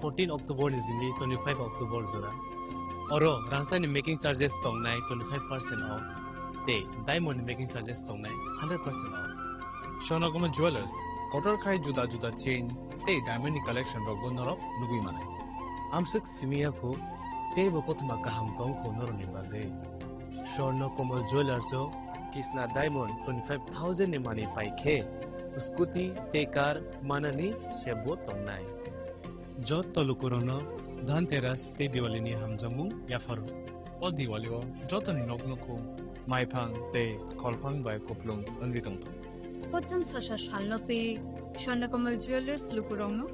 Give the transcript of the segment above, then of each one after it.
14 October ni zini 25 October zura. Oro rangsa ni making charges tongnai 25% off. Te diamond ni making charges tongnai 100% off. Shonagoma Jewelers order khai juda juda chain te diamond ni collection rok bonoro nugui manai. Amsuk simia ko te bo kothma kaham tong ko noroni bage. Shonagoma Jewelers o Kisna diamond 25,000 ni mani paikhe. Scooty te car manani shebo tongnai. Jot tolukurono Dhanteras te Diwali ni hamjamung yafaru. O Diwali o jotani noknoko maipang te kolpang bai koplung anritong. Pocham sasha shalnote Shonakamal Jewelers lukurongno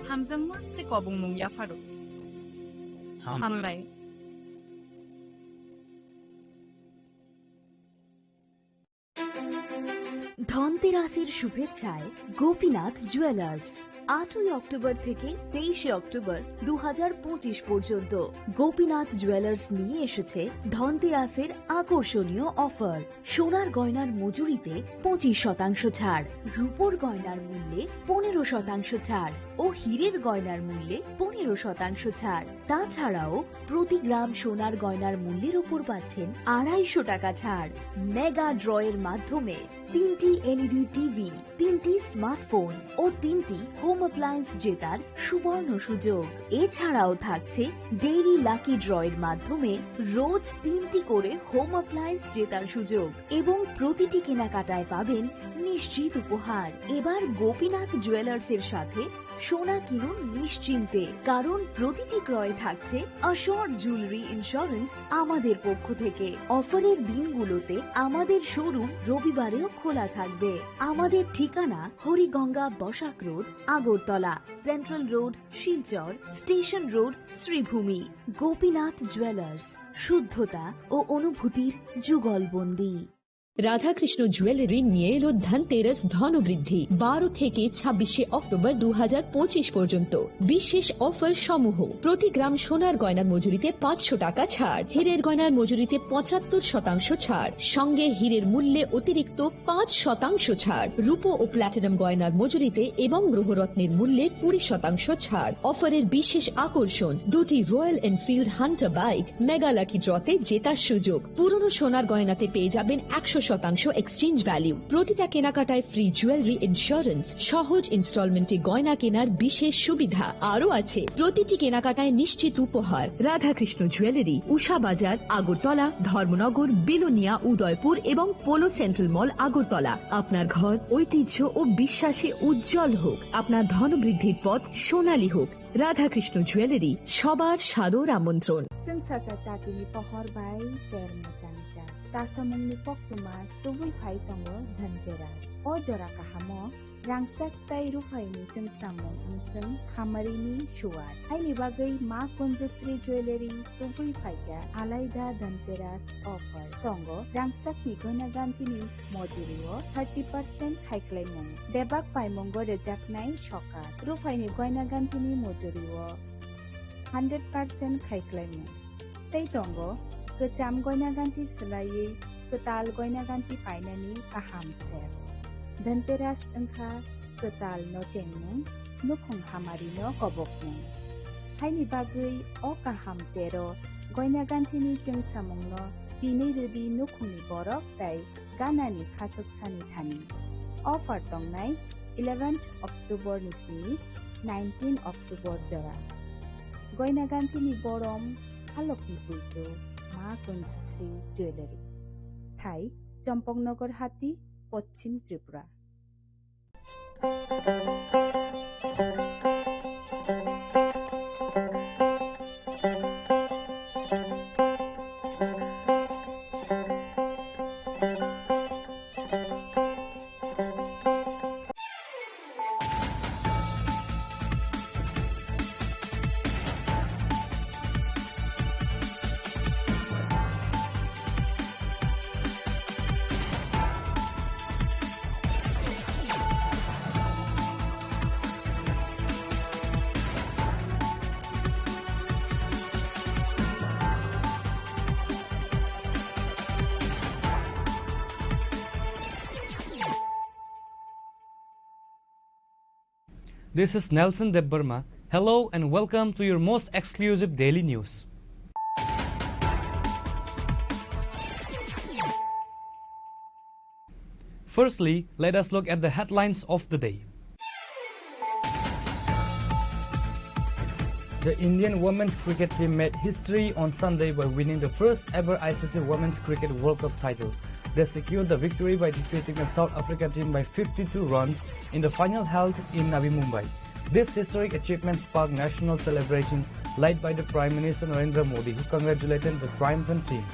hamjangma te kobungmung yafaru. Hamlai ধনতেরাসের শুভেচ্ছায় Gopinath jewellers 8 October থেকে 23 October 2025 পর্যন্ত Gopinath jewellers নিয়ে এসেছে ধনতেরাসের আকর্ষণীয় offer. সোনার গয়নার মজুরিতে 25% ছাড়, রূপোর গয়নার মূল্যে 15% ছাড় ও হীরের গয়নার মূল্যে 15% ছাড়। তাছাড়াও প্রতি গ্রাম সোনার গয়নার মূল্যের উপর পাচ্ছেন 250 টাকা ছাড়। মেগা ড্রয়ের মাধ্যমে 3টি এলইডি টিভি, 3টি স্মার্টফোন ও 3টি হোম অ্যাপ্লায়েন্স জেতার সুবর্ণ সুযোগ। এছাড়াও থাকছে ডেইলি লাকি ড্রয়ের মাধ্যমে রোজ 3টি করে হোম অ্যাপ্লায়েন্স জেতার সুযোগ এবং প্রতিটি কেনাকাটায় পাবেন নিশ্চিত উপহার। এবার গোপীনাথ জুয়েলার্সের সাথে সোনা কিনুন নিশ্চিন্তে, কারণ প্রতিটি ক্রয়ে থাকছে অ্যাশোর্ড জুয়েলারি ইন্স্যুরেন্স আমাদের পক্ষ থেকে। অফারের দিনগুলোতে আমাদের শোরুম রবিবারেও খোলা থাকবে। আমাদের ঠিকানা Hariganga Basak road, Agartala, central road, Silchar, station road, Sribhumi. Gopinath jewellers, শুদ্ধতা ও অনুভূতির যুগলবন্দী। রাধাকৃষ্ণ জুয়েলারি নিয়ে এলো ধনতেরাস ধনবৃদ্ধি 12 থেকে 26 অক্টোবর 2025 পর্যন্ত। বিশেষ অফার সমূহ: প্রতি গ্রাম সোনার গয়নার মজুরিতে 500 টাকা ছাড়, হীরের গয়নার মজুরিতে 75% ছাড়, সঙ্গে হীরের মূল্যে অতিরিক্ত 5% ছাড়, রূপো ও প্ল্যাটিনাম গয়নার মজুরিতে এবং গ্রহরত্নের মূল্যে 20% ছাড়। অফারের বিশেষ আকর্ষণ: দুটি Royal Enfield Hunter bike mega lucky ড্রতে জেতার সুযোগ। পুরনো সোনার গয়নাতে পেয়ে যাবেন 100% এক্সচেঞ্জ ভ্যালু। প্রতিটা কেনাকাটায় ফ্রি জুয়েলারি ইন্স্যুরেন্স, সহজ ইনস্টলমেন্টে গয়না কেনার বিশেষ সুবিধা আরও আছে। প্রতিটি কেনাকাটায় নিশ্চিত উপহার। রাধাকৃষ্ণ জুয়েলারি, উষা বাজার, আগরতলা, ধর্মনগর, বিলোনিয়া, উদয়পুর এবং পোলো সেন্ট্রাল মল, আগরতলা। আপনার ঘর ঐতিহ্য ও বিশ্বাসে উজ্জ্বল হোক, আপনার ধনবৃদ্ধির পথ সোনালী হোক। রাধাকৃষ্ণ জুয়েলারি, সবার সাদর আমন্ত্রণ। Tatini pohor bai terma canca. Tasamungni poktuma tubui phai tongo dhanteras. O jora kahamo rangsak tai rupaini samung unsung hamarini shuar. Haini bagai ma konjastri jewelry tubui phaika alaida dhanteras offer. Tongo rangsak ni gona gantini mojurio 30% haiklaimung. Debak paimongo rejaknai shokat. Rupaini gona gantini mojurio 100% haiklaimung. Tei tongo kecam goyna ganti selai ketal goyna ganti painani kaham ser. Dhanteras engkha ketal no tengmung nukhung hamari no kobokmung. Haini bagai o kaham tero goyna ganti ni jeng samung no dini rudi nukhungni borok tai ganani khatok sani thani. Offer tongnai 11th October nisini 19 October jora. Goyna ganti ni borom Halokni Puito, Ma Konjastri Jewelry. Thai, Champongnagar Hati, Pochim Tripura. This is Nelson Debbarma Hello and welcome to your most exclusive daily news. Firstly, let us look at the headlines of the day. The Indian women's cricket team made history on Sunday by winning the first ever ICC Women's Cricket World Cup title. They secured the victory by defeating the South Africa team by 52 runs in the final held in Navi Mumbai. This historic achievement sparked national celebration led by the Prime Minister Narendra Modi, who congratulated the triumphant team.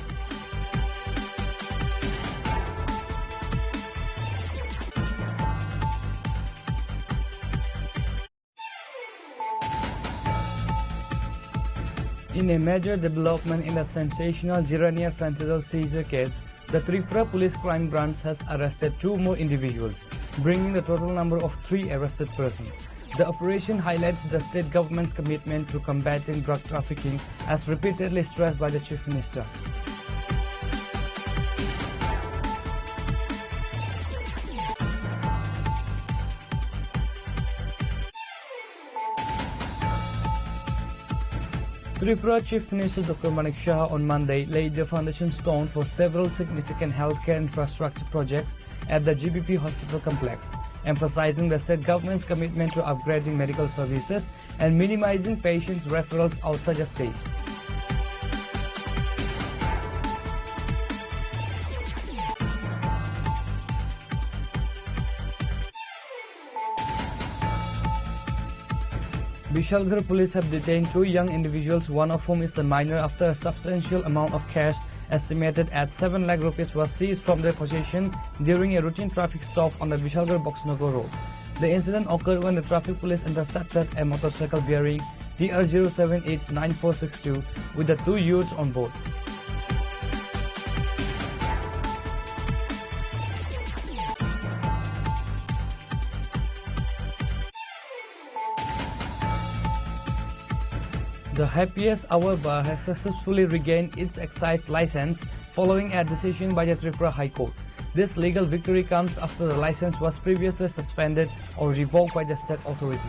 In a major development in the sensational Girania fentanyl seizure case, the Tripura Police Crime Branch has arrested 2 more individuals, bringing the total number of 3 arrested persons. The operation highlights the state government's commitment to combating drug trafficking, as repeatedly stressed by the Chief Minister. Tripura Chief Minister Dr. Manik Shah on Monday laid the foundation stone for several significant healthcare infrastructure projects at the GBP hospital complex, emphasizing the state government's commitment to upgrading medical services and minimizing patients' referrals outside the state. Vishalgarh police have detained 2 young individuals, one of whom is a minor, after a substantial amount of cash estimated at 7 lakh rupees was seized from their possession during a routine traffic stop on the Vishalgarh Boxnagar road. The incident occurred when the traffic police intercepted a motorcycle bearing TR0789462 with the 2 youths on board. The Happiest Hour Bar has successfully regained its excise license following a decision by the Tripura High Court. This legal victory comes after the license was previously suspended or revoked by the state authorities.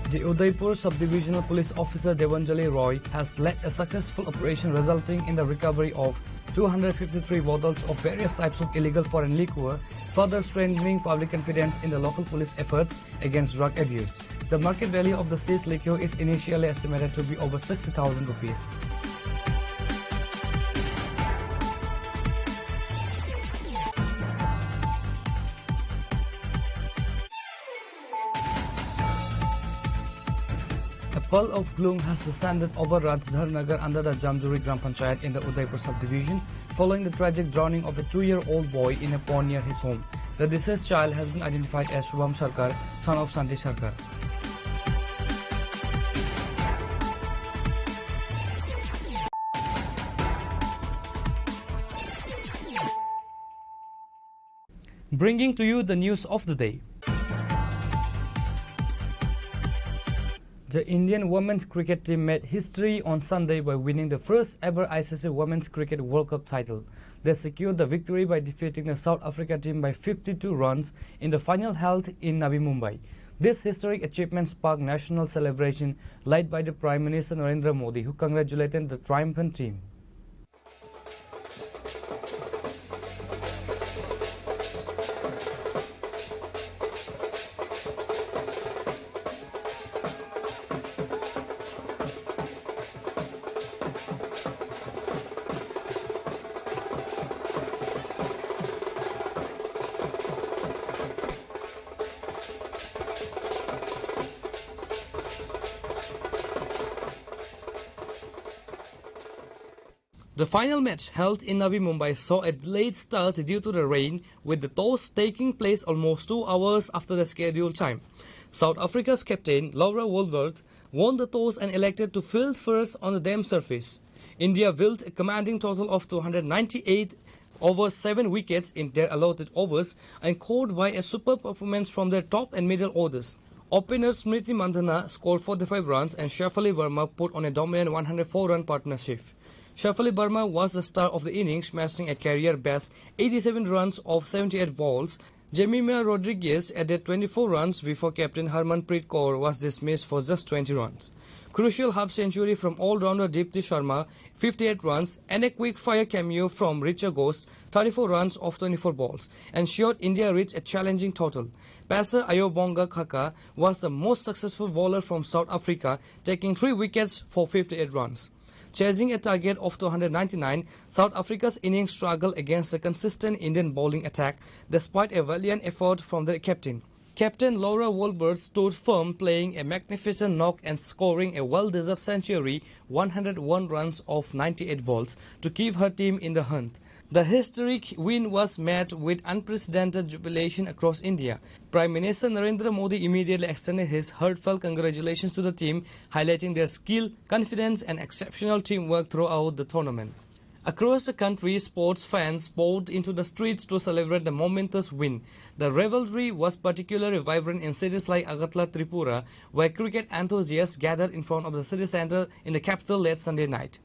The Udaipur Subdivisional Police Officer Devanjali Roy has led a successful operation resulting in the recovery of 253 bottles of various types of illegal foreign liquor, further strengthening public confidence in the local police efforts against drug abuse. The market value of the seized liquor is initially estimated to be over 60,000 rupees. A pall of gloom has descended over Rajdhar Nagar under the Jamjuri Gram Panchayat in the Udaipur subdivision following the tragic drowning of a 2-year-old boy in a pond near his home. The deceased child has been identified as Shubham Sarkar, son of Santi Sarkar. Bringing to you the news of the day. The Indian women's cricket team made history on Sunday by winning the first ever ICC Women's Cricket World Cup title. They secured the victory by defeating the South Africa team by 52 runs in the final held in Navi Mumbai. This historic achievement sparked national celebration led by the Prime Minister Narendra Modi, who congratulated the triumphant team. The final match held in Navi Mumbai saw a delayed start due to the rain, with the toss taking place almost 2 hours after the scheduled time. South Africa's captain Laura Woolworth won the toss and elected to field first on the damp surface. India willed a commanding total of 298 over 7 wickets in their allotted overs and scored by a superb performance from their top and middle orders. Opener Smriti Mandhana scored 45 runs and Shafali Verma put on a dominant 104-run partnership. Shafali Verma was the star of the innings, smashing a career-best 87 runs off 78 balls. Jemima Rodriguez added 24 runs before captain Harmanpreet Kaur was dismissed for just 20 runs. Crucial half-century from all-rounder Deepti Sharma, 58 runs, and a quick-fire cameo from Richa Ghosh, 34 runs off 24 balls, ensured India reached a challenging total. Pacer Ayobonga Khaka was the most successful bowler from South Africa, taking 3 wickets for 58 runs. Chasing a target of 299, South Africa's innings struggled against the consistent Indian bowling attack, despite a valiant effort from the captain. Captain Laura Wolbert stood firm, playing a magnificent knock and scoring a well-deserved century, 101 runs off 98 balls, to keep her team in the hunt. The historic win was met with unprecedented jubilation across India. Prime Minister Narendra Modi immediately extended his heartfelt congratulations to the team, highlighting their skill, confidence and exceptional teamwork throughout the tournament. Across the country, sports fans poured into the streets to celebrate the momentous win. The revelry was particularly vibrant in cities like Agartala, Tripura, where cricket enthusiasts gathered in front of the city centre in the capital late Sunday night.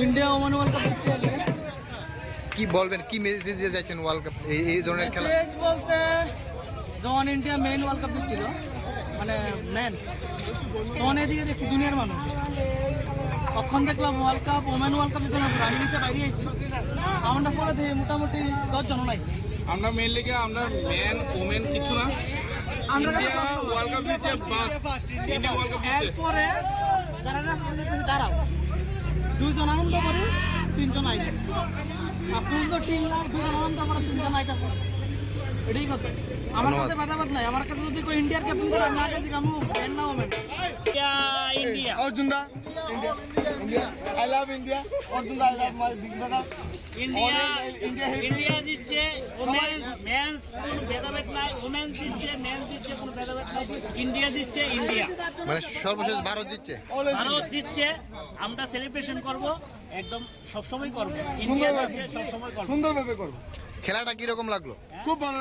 India women world cup দিচ্ছে কি বলবেন, কি message দিতে যাচ্ছেন world cup এই ধরনের খেলা? Message বলতে যখন ইন্ডিয়া মেইন ওয়ার্ল্ড কাপ দিচ্ছিল, মানে মেন, তখন এদিকে দেখছি দুনিয়ার মানুষ, তখন দেখলাম world cup women world cup দিচ্ছে না, আমি নিচে বাইরে আইছি, আমরা পরে দেখি মোটামুটি 10 জন নাই। আমরা মেইনলি আমরা মেন ওমেন কিছু না, আমরা ওয়ার্ল্ড কাপ দিচ্ছে, ইন্ডিয়া ওয়ার্ল্ড কাপ দিচ্ছে। এরপরে যারা দাঁড়াও, 2 জন আনন্দ করে 3 জন আইছে, আপনি তো 3 লাখ 2 জন আনন্দ করে 3 জন আইতাছে, এটাই কথা। আমার কাছে বাধাবাদ নাই, আমার কাছে যদি কেউ ইন্ডিয়ার ক্যাপ্টেন করে আমি আগে জিগামু মেন না women. India Arjun da, India I love India, Arjun da I love my big brother. India দিচ্ছে ওমেন মেন্স কোনো ভেদাভেদ নাই, ওমেন দিচ্ছে মেন দিচ্ছে কোনো ভেদাভেদ নাই, ইন্ডিয়া দিচ্ছে ইন্ডিয়া, মানে সর্বশেষ ভারত দিচ্ছে, ভারত দিচ্ছে। আমরা সেলিব্রেশন করব, একদম সবসময় করব, ইন্ডিয়া দিচ্ছে সবসময় করব, সুন্দরভাবে করব। খেলাটা কি রকম লাগলো? খুব ভালো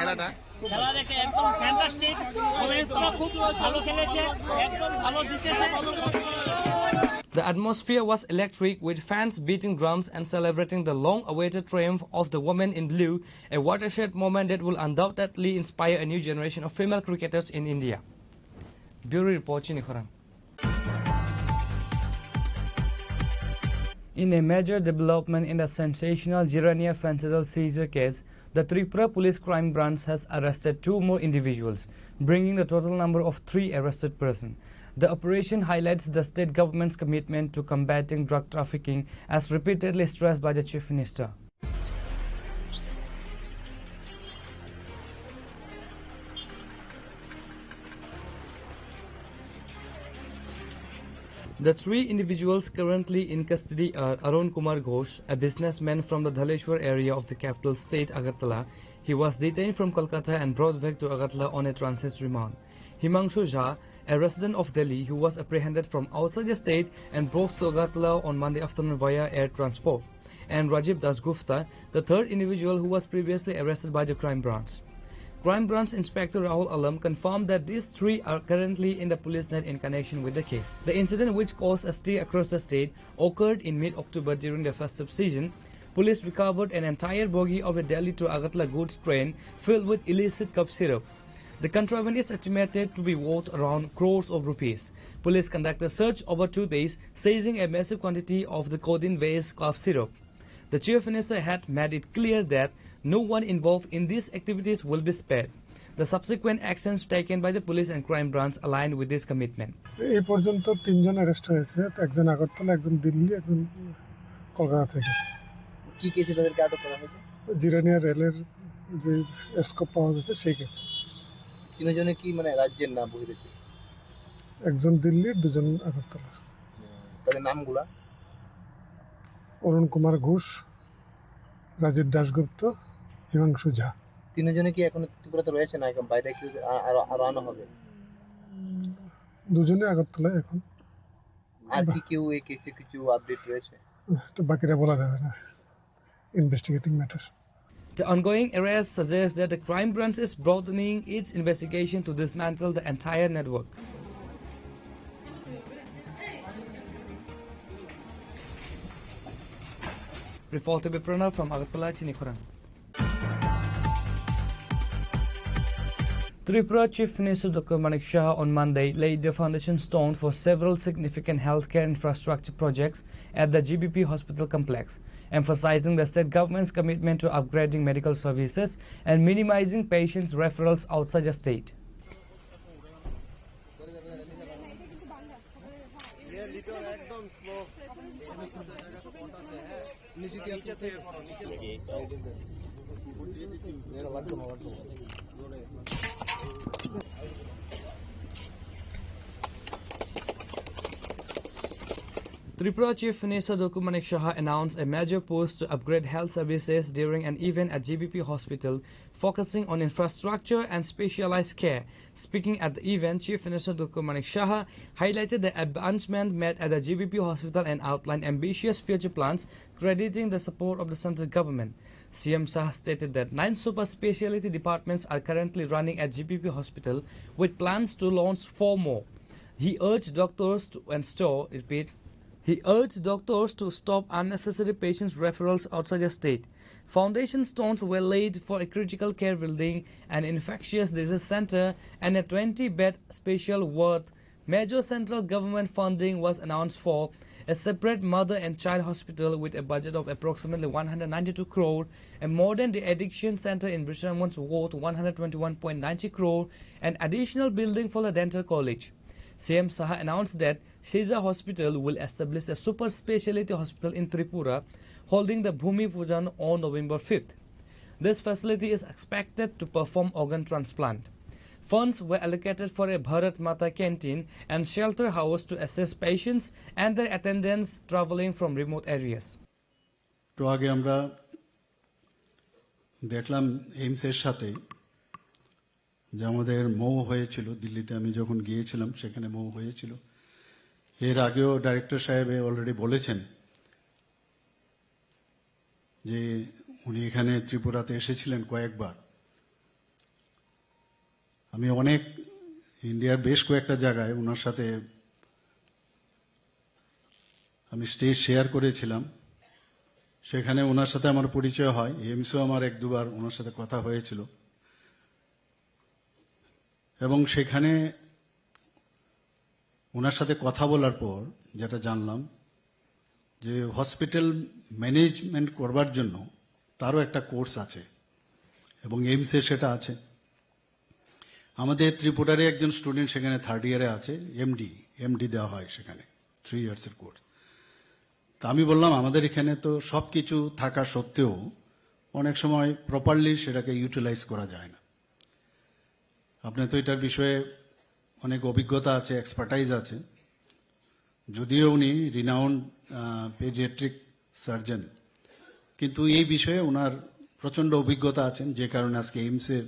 খেলা দেখে একদম ফ্যান্টাস্টিক, ওমেন্সরা খুব ভালো খেলেছে, একদম ভালো জিতেছে। The atmosphere was electric, with fans beating drums and celebrating the long-awaited triumph of the women in blue, a watershed moment that will undoubtedly inspire a new generation of female cricketers in India. Bureau Report, Chinikhorang. In a major development in the sensational Jirania Fencidal seizure case, the Tripura Police Crime Branch has arrested 2 more individuals, bringing the total number of 3 arrested persons. The operation highlights the state government's commitment to combating drug trafficking, as repeatedly stressed by the Chief Minister. The 3 individuals currently in custody are Arun Kumar Ghosh, a businessman from the Dhaleshwar area of the capital state Agartala. He was detained from Kolkata and brought back to Agartala on a transit remand. Himanshu Jha, a resident of Delhi who was apprehended from outside the state and brought to Agartala on Monday afternoon via air transport, and Rajiv Dasgupta, the third individual who was previously arrested by the crime branch. Crime Branch Inspector Rahul Alam confirmed that these three are currently in the police net in connection with the case. The incident, which caused a stay across the state, occurred in mid-October during the festive season. Police recovered an entire bogie of a Delhi to Agartala goods train filled with illicit cough syrup. The contraband is estimated to be worth around crores of rupees. Police conducted a search over 2 days, seizing a massive quantity of the codeine-based cough syrup. The Chief Minister had made it clear that no one involved in these activities will be spared. The subsequent actions taken by the police and crime branch aligned with this commitment. এই পর্যন্ত তিনজন arrest হয়েছে, একজন আগরতলা, একজন দিল্লি, একজন কলকাতা থেকে। কি কেসে তাদেরকে আটক করা হয়েছে? জিরানিয়া রেলের যে স্কোপ পাওয়া গেছে সেই কেস। তিনজনে কি মানে রাজ্যের নাম বহিরেছে? একজন দিল্লির, দুজন আগরতলা। তাদের নামগুলা? অরুণ কুমার ঘোষ, রাজীব দাশগুপ্ত, হিমাংশু ঝা। তিনজনে কি এখন ত্রিপুরাতে রয়েছে না এখন বাইরে কি আরো আনা হবে? দুজনে আগরতলায় এখন। আর কি কেউ এই কেসে কিছু আপডেট রয়েছে? তো বাকিটা বলা যাবে না, investigating matter. The ongoing arrest suggests that the crime branch is broadening its investigation to dismantle the entire network. Reported by Pranav from Agartala, Chinikoran. Tripura Chief Minister Dr. Manik Shah on Monday laid the foundation stone for several significant healthcare infrastructure projects at the GBP hospital complex, emphasizing the state government's commitment to upgrading medical services and minimizing patients' referrals outside the state. Tripura Chief Minister Dr. Manik Shah announced a major push to upgrade health services during an event at GBP Hospital, focusing on infrastructure and specialized care. Speaking at the event, Chief Minister Dr. Manik Shah highlighted the advancement made at the GBP Hospital and outlined ambitious future plans, crediting the support of the central government. CM Shah stated that 9 super specialty departments are currently running at GBP Hospital, with plans to launch 4 more. He urged doctors to stop unnecessary patients' referrals outside the state. Foundation stones were laid for a critical care building, an infectious disease center, and a 20-bed special ward. Major central government funding was announced for a separate mother and child hospital with a budget of approximately 192 crore, a modern de-addiction center in Brishamont worth 121.90 crore, an additional building for the dental college. CM Saha announced that Shiza Hospital will establish a super specialty hospital in Tripura, holding the Bhumi Pujan on November 5th. This facility is expected to perform organ transplant. Funds were allocated for a Bharat Mata canteen and shelter house to assist patients and their attendants traveling from remote areas. তো আগে আমরা দেখলাম এইমসের সাথে যে আমাদের মৌ হয়েছিল দিল্লিতে, আমি যখন গিয়েছিলাম সেখানে মৌ হয়েছিল। এর আগেও ডাইরেক্টর সাহেব অলরেডি বলেছেন যে উনি এখানে ত্রিপুরাতে এসেছিলেন কয়েকবার। আমি অনেক ইন্ডিয়ার বেশ কয়েকটা জায়গায় ওনার সাথে আমি স্টেজ শেয়ার করেছিলাম, সেখানে ওনার সাথে আমার পরিচয় হয়। এমসও আমার 1-2 বার ওনার সাথে কথা হয়েছিল এবং সেখানে ওনার সাথে কথা বলার পর যেটা জানলাম যে হসপিটাল ম্যানেজমেন্ট করবার জন্য তারও একটা কোর্স আছে এবং এইমসে সেটা আছে। আমাদের ত্রিপুরারে একজন স্টুডেন্ট সেখানে 3rd ইয়ারে আছে, এমডি দেওয়া হয় সেখানে 3 ইয়ার্সের কোর্স। তা আমি বললাম আমাদের এখানে তো সবকিছু থাকা সত্ত্বেও অনেক সময় প্রপারলি সেটাকে ইউটিলাইজ করা যায় না। আপনি তো এটার বিষয়ে অনেক অভিজ্ঞতা আছে, এক্সপার্টাইজ আছে, যদিও উনি রিনাউন্ড পেডিয়াট্রিক সার্জন, কিন্তু এই বিষয়ে ওনার প্রচন্ড অভিজ্ঞতা আছেন, যে কারণে আজকে এইমসের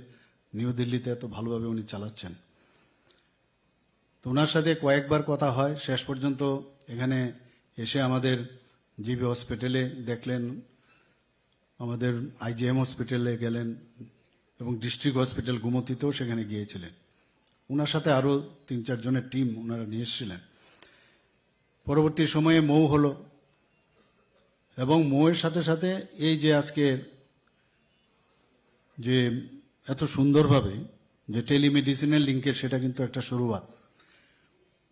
নিউ দিল্লিতে এত ভালোভাবে উনি চালাচ্ছেন। তো ওনার সাথে কয়েকবার কথা হয়, শেষ পর্যন্ত এখানে এসে আমাদের জিবি হসপিটালে দেখলেন, আমাদের আইজিএম হসপিটালে গেলেন এবং ডিস্ট্রিক্ট হসপিটাল গুমতিতেও সেখানে গিয়েছিলেন। ওনার সাথে আরো 3-4 জনের টিম ওনারা নিয়ে এসেছিলেন। পরবর্তী সময়ে মৌ হলো এবং মৌয়ের সাথে সাথে এই যে আজকে যে এত সুন্দরভাবে যে টেলিমেডিসিনের লিঙ্কের, সেটা কিন্তু একটা শুরুয়াত।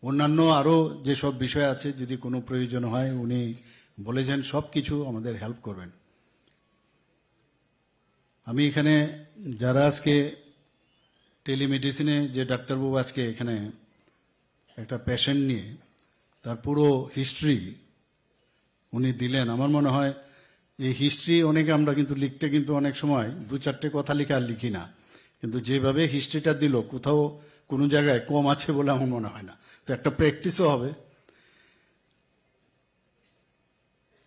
অন্যান্য আরো যেসব বিষয় আছে, যদি কোনো প্রয়োজন হয় উনি বলেছেন সবকিছু আমাদের হেল্প করবেন। আমি এখানে যারা আজকে টেলিমেডিসিনে যে ডাক্তারবাবু আজকে এখানে একটা পেশেন্ট নিয়ে তার পুরো হিস্ট্রি উনি দিলেন, আমার মনে হয় এই হিস্ট্রি অনেকে আমরা কিন্তু লিখতে কিন্তু অনেক সময় 2-4টে কথা লিখে আর লিখি না, কিন্তু যেভাবে হিস্ট্রিটা দিল কোথাও কোনো জায়গায় কম আছে বলে আমার মনে হয় না। তো একটা প্র্যাকটিসও হবে।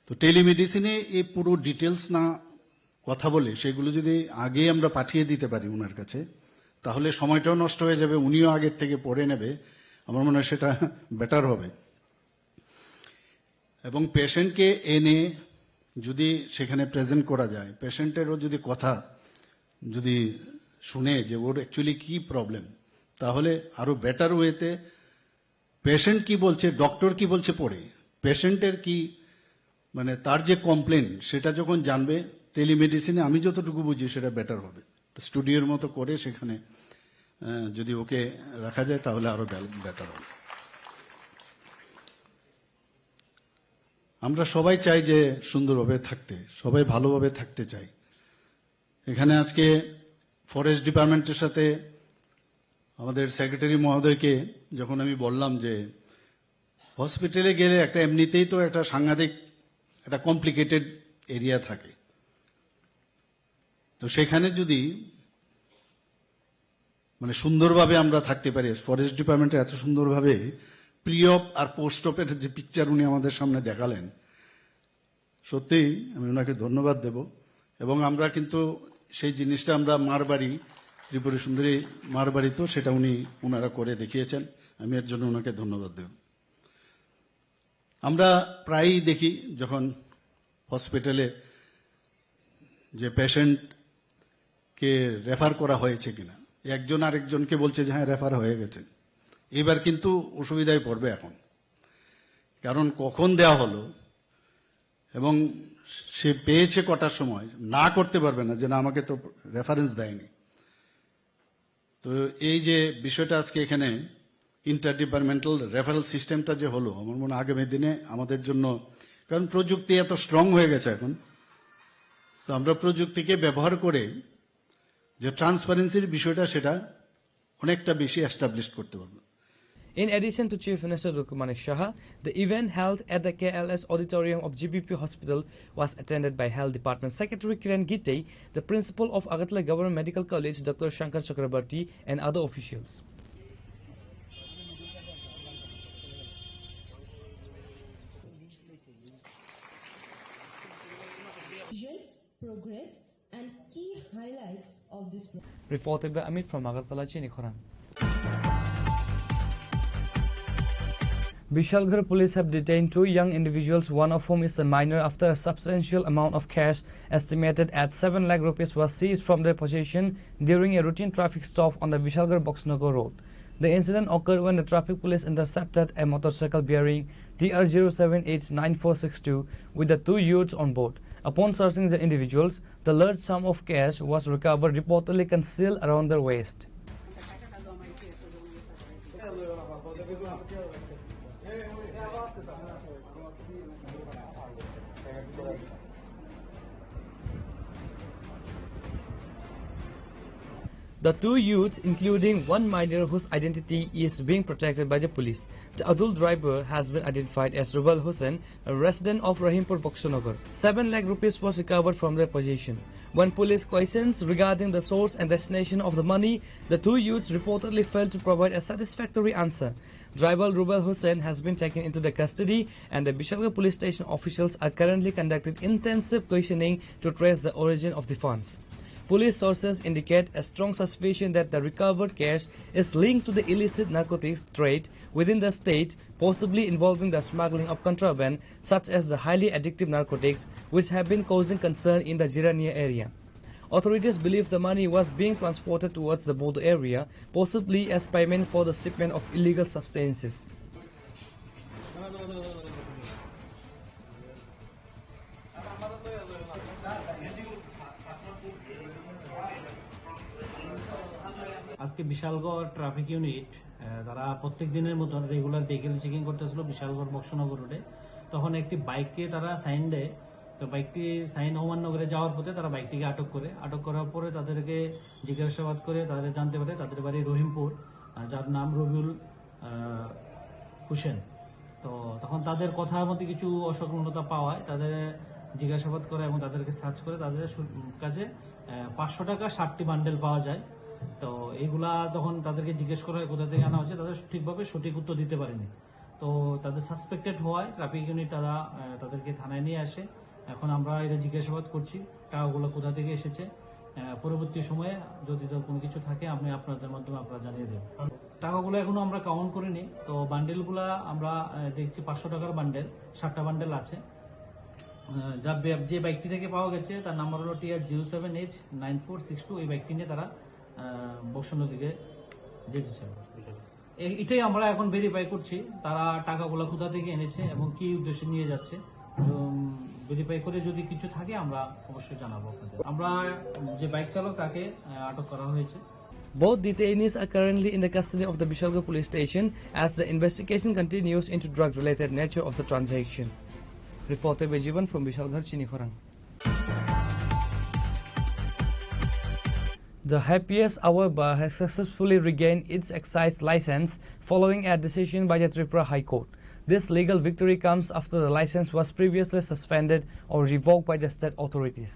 তো টেলিমেডিসিনে এই পুরো ডিটেলস না কথা বলে সেগুলো যদি আগে আমরা পাঠিয়ে দিতে পারি ওনার কাছে, তাহলে সময়টাও নষ্ট হয়ে যাবে, উনিও আগের থেকে পড়ে নেবে। আমার মনে হয় সেটা বেটার হবে। এবং পেশেন্টকে এনে যদি সেখানে প্রেজেন্ট করা যায়, পেশেন্টেরও যদি কথা যদি শুনে যে ওর অ্যাকচুয়ালি কি প্রবলেম, তাহলে আরো বেটার ওয়েতে পেশেন্ট কি বলছে, ডক্টর কি বলছে পড়ে, পেশেন্টের কি মানে তার যে কমপ্লেন সেটা যখন জানবে, টেলিমেডিসিনে আমি যতটুকু বুঝি সেটা বেটার হবে। স্টুডিওর মতো করে সেখানে যদি ওকে রাখা যায় তাহলে আরো বেটার হবে। আমরা সবাই চাই যে সুন্দরভাবে থাকতে, সবাই ভালোভাবে থাকতে চাই। এখানে আজকে ফরেস্ট ডিপার্টমেন্টের সাথে আমাদের সেক্রেটারি মহোদয়কে যখন আমি বললাম যে হসপিটালে গেলে একটা এমনিতেই তো একটা সাংঘাতিক একটা কমপ্লিকেটেড এরিয়া থাকে, তো সেখানে যদি মানে সুন্দরভাবে আমরা থাকতে পারি, ফরেস্ট ডিপার্টমেন্টে এত সুন্দরভাবে প্রি অপ আর পোস্ট অপের যে পিকচার উনি আমাদের সামনে দেখালেন, সত্যিই আমি ওনাকে ধন্যবাদ দেব। এবং আমরা কিন্তু সেই জিনিসটা আমরা মারবাড়ি, ত্রিপুরা সুন্দরী মারবাড়িতেও সেটা ওনারা করে দেখিয়েছেন, আমি এর জন্য ওনাকে ধন্যবাদ দেব। আমরা প্রায়ই দেখি যখন হসপিটালে যে পেশেন্টকে রেফার করা হয়েছে কিনা, একজন আরেকজনকে বলছে যে হ্যাঁ রেফার হয়ে গেছে। এবার কিন্তু অসুবিধায় পড়বে এখন, কারণ কখন দেওয়া হলো এবং সে পেয়েছে কটার সময়, না করতে পারবে না যে না আমাকে তো রেফারেন্স দেয়নি। তো এই যে বিষয়টা আজকে এখানে ইন্টার ডিপার্টমেন্টাল রেফারেল সিস্টেমটা যে হলো, আমার মনে হয় আগামী দিনে আমাদের জন্য, কারণ প্রযুক্তি এত স্ট্রং হয়ে গেছে এখন, তো আমরা প্রযুক্তিকে ব্যবহার করে যে ট্রান্সপারেন্সির বিষয়টা সেটা অনেকটা বেশি এস্টাবলিশ করতে পারবো। In addition to Chief Minister Dr. Manik Shah, the event held at the KLS auditorium of GBP Hospital was attended by Health Department Secretary Kiran Gite, the Principal of Agartala Government Medical College Dr. Shankar Chakrabarti and other officials. Progress and key highlights of this program. Reported by Amit from Agartala, Chinikhoran. Vishalgarh police have detained 2 young individuals, one of whom is a minor, after a substantial amount of cash estimated at 7 lakh rupees was seized from their possession during a routine traffic stop on the Vishalgarh-Boxnagar road. The incident occurred when the traffic police intercepted a motorcycle bearing TR0789462 with the 2 youths on board. Upon searching the individuals, the large sum of cash was recovered, reportedly concealed around their waist. The 2 youths, including one minor whose identity is being protected by the police. The adult driver has been identified as Rubal Hussain, a resident of Rahimpur, Boxnagar. 7 lakh rupees was recovered from their possession. When police questions regarding the source and destination of the money, the 2 youths reportedly failed to provide a satisfactory answer. Driver Rubal Hussain has been taken into the custody, and the Vishalgarh police station officials are currently conducting intensive questioning to trace the origin of the funds. Police sources indicate a strong suspicion that the recovered cash is linked to the illicit narcotics trade within the state, possibly involving the smuggling of contraband such as the highly addictive narcotics, which have been causing concern in the Jirania area. Authorities believe the money was being transported towards the border area, possibly as payment for the shipment of illegal substances. আজকে Bishalgarh traffic unit তারা প্রত্যেক দিনের মতো regular vehicle checking করতেছিল বিশালগড় বক্সনগর রোডে। তখন একটি বাইককে তারা সাইন দেয়, তো বাইকটি সাইন অমান্য করে যাওয়ার পথে তারা বাইকটিকে আটক করে। আটক করার পরে তাদেরকে জিজ্ঞাসাবাদ করে তাদের জানতে পারে তাদের বাড়ি রহিমপুর, যার নাম রবিউল হোসেন। তো তখন তাদের কথার মধ্যে কিছু অসংলগ্নতা পাওয়ায় তাদের জিজ্ঞাসাবাদ করে এবং তাদেরকে সার্চ করে তাদের কাছে 500 টাকা 60টি বান্ডেল পাওয়া যায়। তো এইগুলা তখন তাদেরকে জিজ্ঞেস করা হয় কোথা থেকে আনা হচ্ছে, তাদের ঠিকভাবে সঠিক উত্তর দিতে পারেনি। তো তাদের সাসপেক্টেড হওয়ায় ট্রাফিক ইউনিট তাদেরকে থানায় নিয়ে আসে। এখন আমরা এটা জিজ্ঞাসাবাদ করছি টাকাগুলো কোথা থেকে এসেছে। পরবর্তী সময়ে যদি কোনো কিছু থাকে আমি আপনাদের মাধ্যমে আপনারা জানিয়ে দেব। টাকাগুলো এখনো আমরা কাউন্ট করিনি। তো বান্ডেলগুলা আমরা দেখছি 500 টাকার বান্ডেল, 60টা বান্ডেল আছে। যে বাইকটি থেকে পাওয়া গেছে তার নাম্বার হলো TR07H9462। এই বাইকটি নিয়ে তারা বক্সনগর দিকে যেতেছিল। এটাই আমরা এখন ভেরিফাই করছি তারা টাকাগুলো কোথা থেকে এনেছে এবং কি উদ্দেশ্যে নিয়ে যাচ্ছে। ভেরিফাই করে যদি কিছু থাকে আমরা অবশ্যই জানাবো আপনাদের। আমরা যে বাইক চালক তাকে আটক করা হয়েছে। Both detainees are currently in the custody of the Bishalgarh police station as the investigation continues into drug-related nature of the transaction. Reporter Bejivan from Bishalgarh, Chinikhorang. The Happiest Hour Bar has successfully regained its excise license following a decision by the Tripura High Court. This legal victory comes after the license was previously suspended or revoked by the state authorities.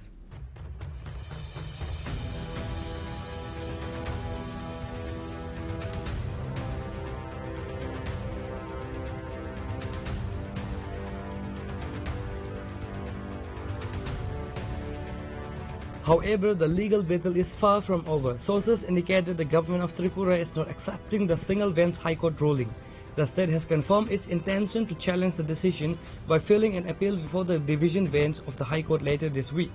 However, the legal battle is far from over. Sources indicate that the government of Tripura is not accepting the single bench High Court ruling. The state has confirmed its intention to challenge the decision by filing an appeal before the division bench of the High Court later this week.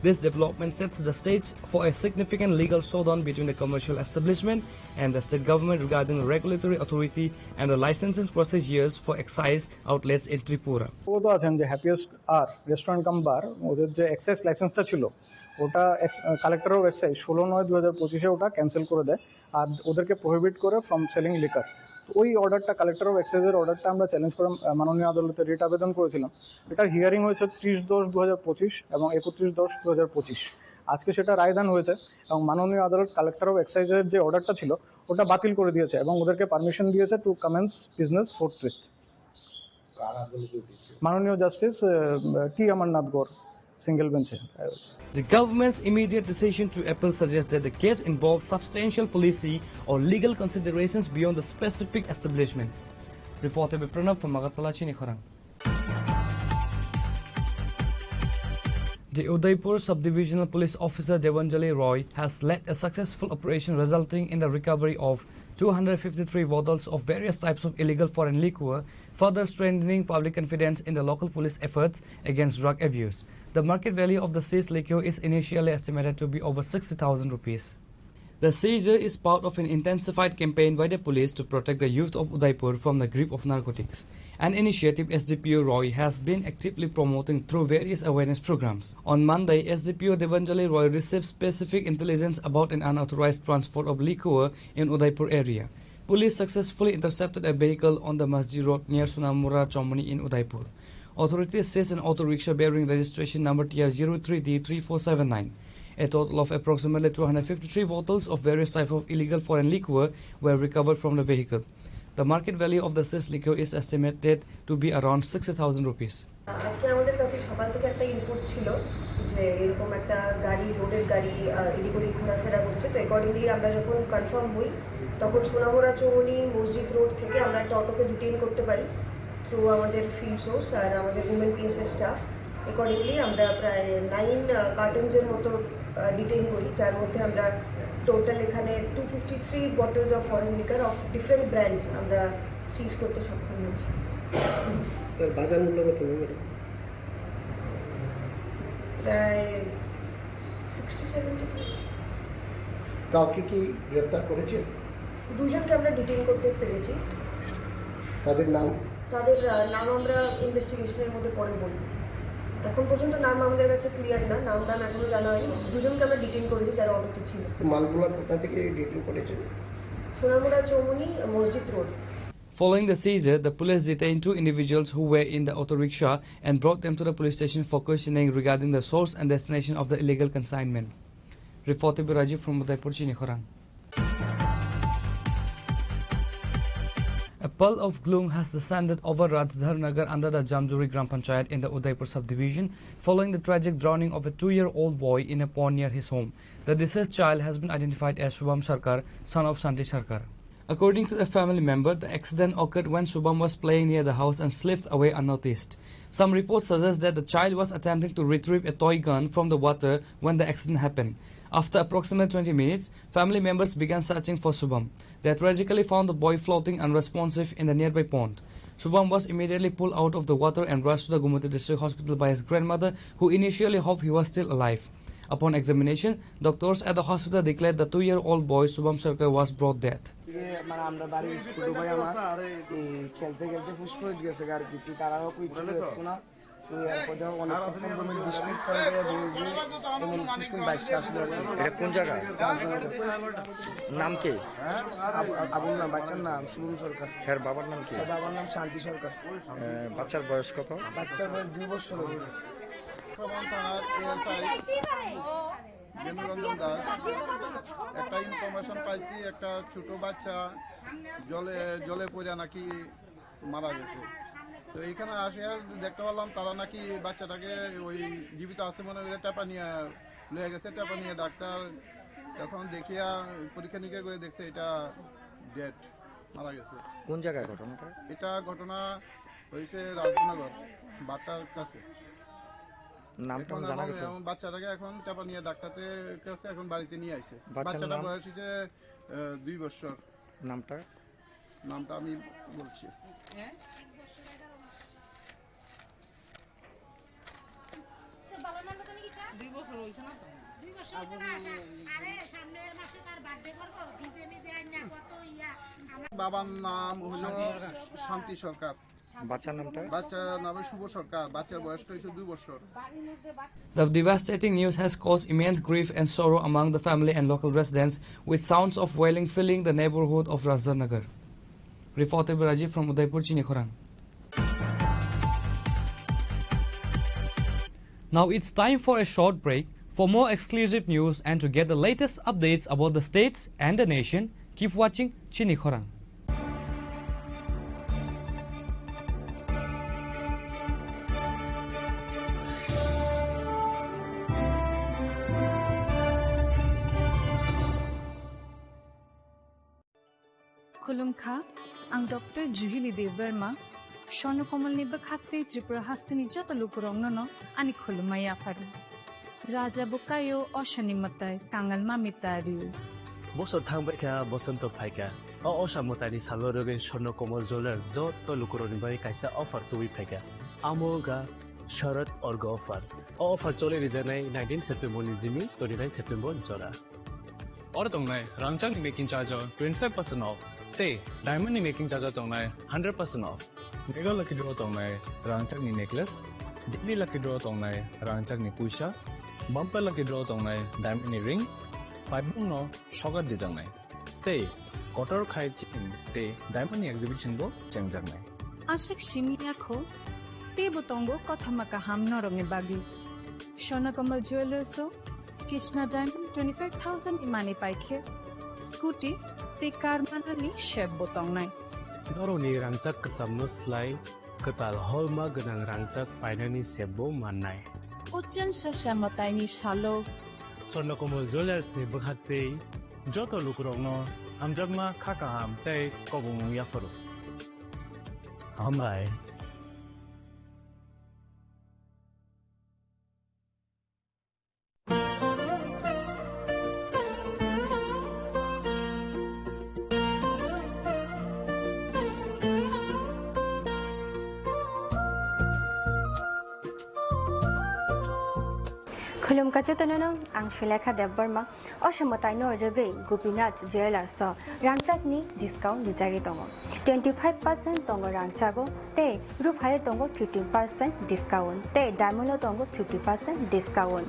This development sets the stage for a significant legal showdown between the commercial establishment and the state government regarding the regulatory authority and the licensing procedures for excise outlets in Tripura. তো আছেন যে happiest আর restaurant কাম বার ওদের যে excise লাইসেন্সটা ছিল ওটা collector of excise 16/9/2025 ওটা cancel করে দেয় আর ওদেরকে প্রহিবিট করে ফ্রম সেলিং লিকার। ওই অর্ডারটা কালেক্টর অফ এক্সাইজের অর্ডারটা আমরা চ্যালেঞ্জ করে মাননীয় আদালতে রিট আবেদন করেছিলাম। এটার হিয়ারিং হয়েছে 30/10/2025 এবং 31/10/2025। আজকে সেটা রায়দান হয়েছে এবং মাননীয় আদালত কালেক্টর অফ এক্সাইজের যে অর্ডারটা ছিল ওটা বাতিল করে দিয়েছে এবং ওদেরকে পারমিশন দিয়েছে টু কমেন্স বিজনেস ফোর্থউইথ। মাননীয় justice T Amarnath Gaur single বেঞ্চে। The government's immediate decision to appeal suggests that the case involves substantial policy or legal considerations beyond the specific establishment. Reporter by Pranav from Agartala, Chinikhorang. The Udaipur Subdivisional Police Officer Devanjali Roy has led a successful operation resulting in the recovery of 253 bottles of various types of illegal foreign liquor, further strengthening public confidence in the local police efforts against drug abuse. The market value of the seized liquor is initially estimated to be over 60,000 rupees. The seizure is part of an intensified campaign by the police to protect the youth of Udaipur from the grip of narcotics, an initiative SDPO Roy has been actively promoting through various awareness programs. On Monday, SDPO Devanjali Roy received specific intelligence about an unauthorized transport of liquor in Udaipur area. Police successfully intercepted a vehicle on the Masjid Road near Sunamura Chomani in Udaipur. Authorities seized an auto rickshaw bearing registration number TR03D3479. A total of approximately 253 bottles of various types of illegal foreign liquor were recovered from the vehicle. The market value of the seized liquor is estimated to be around 60,000 rupees. আজকে আমাদের কাছে সকাল থেকে একটা input ছিল যে এরকম একটা গাড়ি লোডেড গাড়ি ইলিগালি ঘোরাফেরা করছে। তো অ্যাকর্ডিংলি আমরা যখন কনফার্ম হই তখন সোনামুড়া চৌমনি মসজিদ রোড থেকে আমরা একটা অটোকে ডিটেইন করতে পারি থ্রু আমাদের ফিল্ড সোর্স আর আমাদের উমেন পিএসএস স্টাফ। অ্যাকর্ডিংলি আমরা প্রায় 9 কার্টনসের মতো ডিটেইন করি, যার মধ্যে আমরা টোটাল এখানে 253 bottles of foreign liquor of different brands আমরা সিজ করতে সক্ষম হয়েছি। তার বাজার মূল্য কত ম্যাডাম? প্রায় 60-70। কাউকে কি গ্রেফতার করেছে? দুজনকে আমরা ডিটেইন করতে পেরেছি। তাদের নাম আমরা ইনভেস্টিগেশনের মধ্যে পরে বলবো। এখন পর্যন্ত নাম আমাদের কাছে ক্লিয়ার না, নাম এখনো জানা হয়নি। দুজনকে আমরা ডিটেইন করেছি যারা অটোতে ছিল। মালগুলো কোথা থেকে ডিটেইন করেছে? সোনামুড়া চৌমুনি মসজিদ road. Following the seizure, the police detained 2 individuals who were in the auto rickshaw and brought them to the police station for questioning regarding the source and destination of the illegal consignment. Reported by Rajiv from Udaipur, Chinikhorang. A pall of gloom has descended over Rajdhar Nagar under the Jamjuri Gram Panchayat in the Udaipur subdivision following the tragic drowning of a 2-year-old boy in a pond near his home. The deceased child has been identified as Shubham Sarkar, son of Shanti Sarkar. According to a family member, the accident occurred when Shubham was playing near the house and slipped away unnoticed. Some reports suggest that the child was attempting to retrieve a toy gun from the water when the accident happened. After approximately 20 minutes, family members began searching for Shubham. They tragically found the boy floating unresponsive in the nearby pond. Shubham was immediately pulled out of the water and rushed to the Gumati District Hospital by his grandmother, who initially hoped he was still alive. Upon examination, doctors at the hospital declared the 2-year-old boy Shubham Sarkar was brought dead. আমরা বাড়ির ছোট ভাই আমার খেলতে খেলতে ফুস করে দিয়েছে আর কি, তারাও কই ছিল না। তো এরপর অনেক 15 মিনিট 20 মিনিট পরে দেখি এমন ফুসকুন বাইসে আসলো। এটা কোন জায়গা? নাম কি? আবুল নাম, বাচ্চার নাম শুভম সরকার। এর বাবার নাম কি? বাবার নাম শান্তি সরকার। বাচ্চার বয়স কত? বাচ্চার বয়স 2 বছর। বেনুরঞ্জন দাস একটা ইনফরমেশন পাইছি, একটা ছোট বাচ্চা জলে পড়ে নাকি মারা গেছে। তো এইখানে আসে দেখতে পারলাম তারা নাকি বাচ্চাটাকে ওই জীবিত আছে মনে করে টেপা নিয়ে লয়ে গেছে। টেপা নিয়ে ডাক্তার যখন দেখিয়া পরীক্ষা নিরীক্ষা করে দেখছে এটা ডেড, মারা গেছে। কোন জায়গায় ঘটনাটা? এটা ঘটনা হয়েছে রাজনগর বাটার কাছে। বাচ্চাটাকে এখন টেপা নিয়ে ডাক্তারের কাছে এখন বাড়িতে নিয়ে আসছে। বাচ্চাটার বয়স হচ্ছে 2 বছর। নামটা আমি বলছি। বাবার নাম হলো শান্তি সরকার। বাচ্চার নামটা? বাচ্চার নাম শুভ সরকার। বাচ্চার বয়সটা হচ্ছে 2 বছর। The devastating news has caused immense grief and sorrow among the family and local residents, with sounds of wailing filling the neighborhood of Rajdhar Nagar. Reported by Rajiv from Udaipur, Chinikhorang. Now it's time for a short break. For more exclusive news and to get the latest updates about the states and the nation, keep watching Chinikhorang. खुलुमखा आं doctor जुहिली Debbarma स्वर्णकमलनि बखाते Tripura हास्तिनि जत लुकुरंगनो आनि खुलुमाय आफारु राजा Bukayo अशनिमताय कांगाल मामितारु बसर थांबायखा बसंत फायका अशामतानि सालरोगेन स्वर्णकमल jewellers जत लुकुरंनि bye कायसा अफार तुइ फायका आमोगा शरद अर्ग अफार चले रिजानाय 19 September Jimmy 29 September जरा और तंगनाय रांगचांग मेकिंग चार्ज 25% ऑफ ते डायमंड नि मेकिंग चार्ज तंगनाय 100% ऑफ मेगा लकी ड्रॉ तंगनाय रांगचांग नि नेकलेस दिल्ली लकी ड्रॉ तंगनाय रांगचांग नि पुइसा बम्पर लकी ड्रॉ तंगनाय डायमंड नि रिंग फाइबुं नो शगर दिजांगनाय ते कटर खाय चिन ते डायमंड नि एग्जिबिशन बो चेंगजांगनाय आशिक शिनियाखो ते बतंगो कथामाका हाम नरंगे बागी स्वर्णकमल ज्वेलर्सो कृष्णा डायमंड 25,000 इमानी पाइखे स्कूटी ते कारमानानि शेप बोतंगनाय नरनि रांचाक कचामनुस्लाय कताल हलमा गोनां रांचाक पायनानि सेबबो माननाय उज्जैन सशामतायनि सालो स्वर्णकमल ज्वेलर्सनि बखाते जत लुकुरंगनो हामजागमा खाकाहाम तै कबुं याफरो हामबाय Khulumka Chotonono, ang Shilekha Deborma, Oshamotaino Rege, Gopinath Jewelers, Rangchakni discount Nijagi Tongo. 25% Tongo Rangchago, Te Ruphayo Tongo 15% discount, Te Daimono Tongo 50% discount.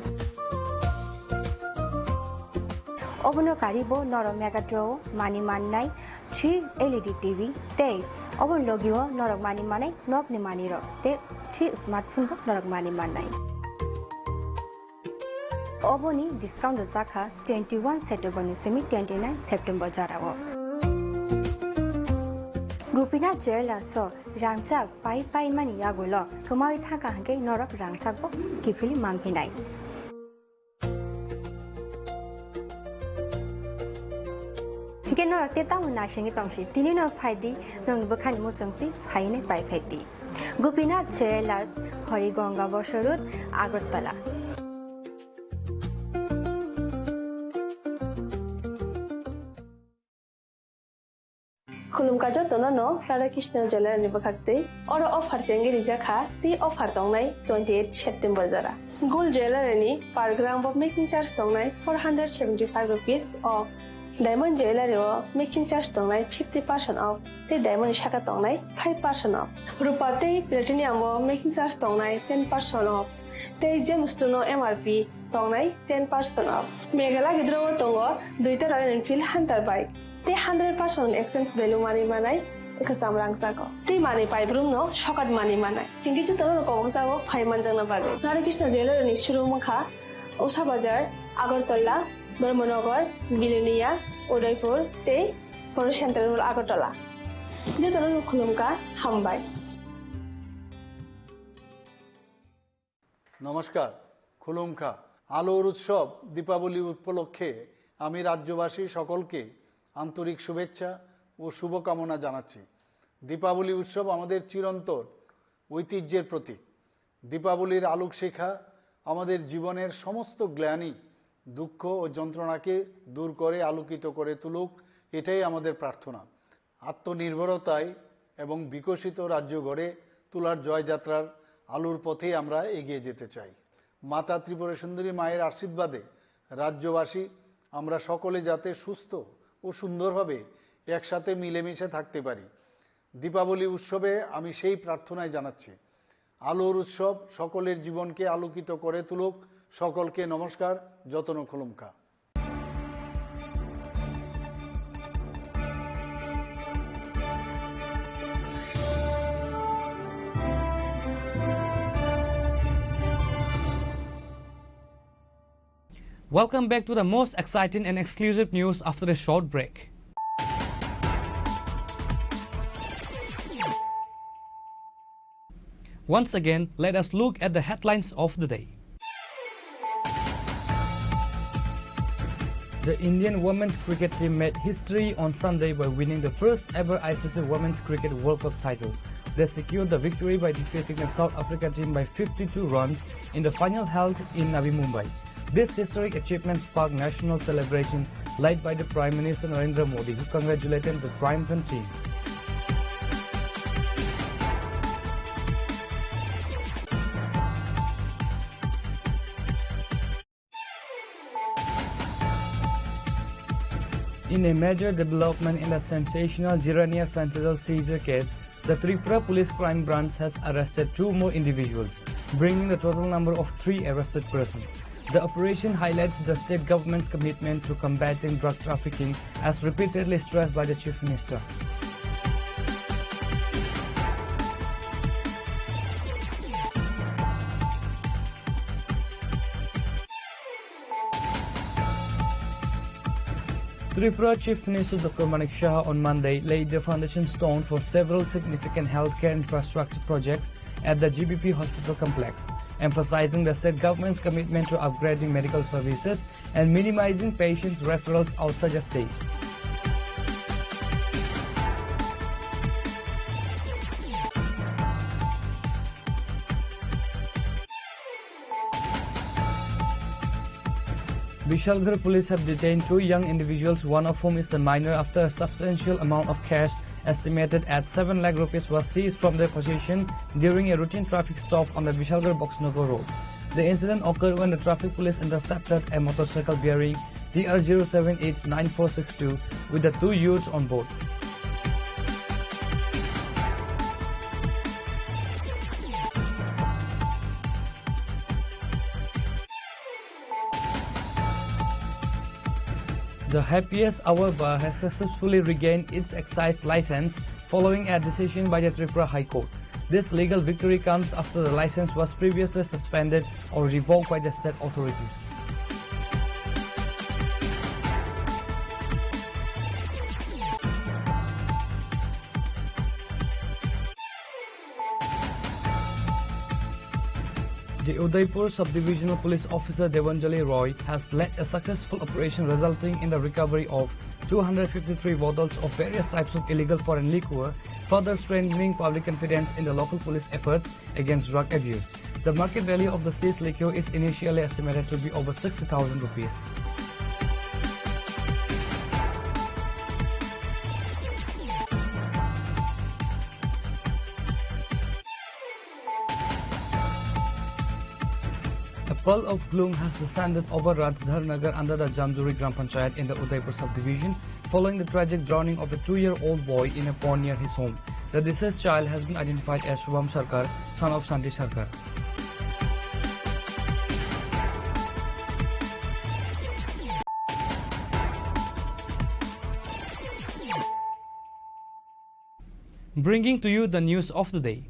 Obono Karibo, Noro Megadro, Mani Manai, 3 LED TV, Te Obon Logio, Norok Mani Manai, Nok Ni Mani Rock, Te 3 smartphone book Norok Mani Manai. Oboni discount Zaka 21 September semi 29 September Jarawo. Gopinath Jewelers so Rangchak Pai Mani Yagulo, Kumawi Thaka Hanke Norok Rangchak Bo, Kifili Mampinai. Genor Teta Munashing Tomshi, Tinino Fidi, non Bukan Mutumsi, Haine Pai Fedi. Gopinath Jewelers, Horigonga Boshurut, Agartala. Khulumka Jotonono, Radhakrishna Jewelry Bakakti, or offer Jengiri Jaka, the offer Tongnai, 28 September Zara. Gold jewelry per gram of making charge Tongnai, 475 rupees of diamond jewelry making charge Tongnai, 50% off, the diamond Shaka Tongnai, 5% off. Rupate platinum making charge Tongnai, 10% off. The gemstone MRP Tongnai, 10% off. Megala Gidro Tongo, Duita Royal Enfield Hunter bike. The 100% exchange value money manai, Kasam Rangsago. The money pipe room no, shocked money manai. Think it's a total of Kongago, 5 months on a bag. Radhakrishna Jewelry in Shurumaka, Osabajar, Agartala, Dormonogar, Vilania, Udaipur, Te, Poroshantal Agartala. Jotono Khulumka, Hambai. নমস্কার খুলুমখা আলোর উৎসব দীপাবলি উপলক্ষে আমি রাজ্যবাসী সকলকে আন্তরিক শুভেচ্ছা ও শুভকামনা জানাচ্ছি দীপাবলি উৎসব আমাদের চিরন্তন ঐতিহ্যের প্রতীক দীপাবলির আলোক শিখা আমাদের জীবনের সমস্ত গ্লানি দুঃখ ও যন্ত্রণাকে দূর করে আলোকিত করে তুলুক এটাই আমাদের প্রার্থনা আত্মনির্ভরতায় এবং বিকশিত রাজ্য গড়ে তোলার জয়যাত্রার আলোর পথে আমরা এগিয়ে যেতে চাই মাতা ত্রিপুরা সুন্দরী মায়ের আশীর্বাদে রাজ্যবাসী আমরা সকলে যাতে সুস্থ ও সুন্দরভাবে একসাথে মিলেমিশে থাকতে পারি দীপাবলি উৎসবে আমি সেই প্রার্থনাই জানাচ্ছি আলোর উৎসব সকলের জীবনকে আলোকিত করে তুলুক সকলকে নমস্কার যতন খুলুমখা Welcome back to the most exciting and exclusive news after a short break. Once again, let us look at the headlines of the day. The Indian women's cricket team made history on Sunday by winning the first ever ICC Women's Cricket World Cup title. They secured the victory by defeating the South Africa team by 52 runs in the final held in Navi Mumbai. This historic achievement sparked national celebration led by the Prime Minister Narendra Modi, who congratulated the triumphant team. In a major development in the sensational Jirania fentanyl seizure case, the Tripura Police Crime Branch has arrested 2 more individuals, bringing the total number of 3 arrested persons. The operation highlights the state government's commitment to combating drug trafficking, as repeatedly stressed by the Chief Minister. Tripura Chief Minister Dr. Manik Shah on Monday laid the foundation stone for several significant healthcare infrastructure projects at the GBP hospital complex, emphasizing the state government's commitment to upgrading medical services and minimizing patients' referrals outside the state. Vishalgarh police have detained 2 young individuals, one of whom is a minor, after a substantial amount of cash estimated at 7 lakh rupees was seized from their possession during a routine traffic stop on the Vishalgarh Boxnagar road. The incident occurred when the traffic police intercepted a motorcycle bearing DR0789462 with the 2 youths on board. The Happiest Hour bar has successfully regained its excise license following a decision by the Tripura High Court. This legal victory comes after the license was previously suspended or revoked by the state authorities. The Udaipur Sub-Divisional Police Officer Devanjali Roy has led a successful operation resulting in the recovery of 253 bottles of various types of illegal foreign liquor, further strengthening public confidence in the local police efforts against drug abuse. The market value of the seized liquor is initially estimated to be over 60,000 rupees. A pall of gloom has descended over Rajdhar Nagar under the Jamjuri Gram Panchayat in the Udaipur subdivision following the tragic drowning of a 2-year-old boy in a pond near his home. The deceased child has been identified as Shubham Sarkar, son of Shanti Sarkar. Bringing to you the news of the day.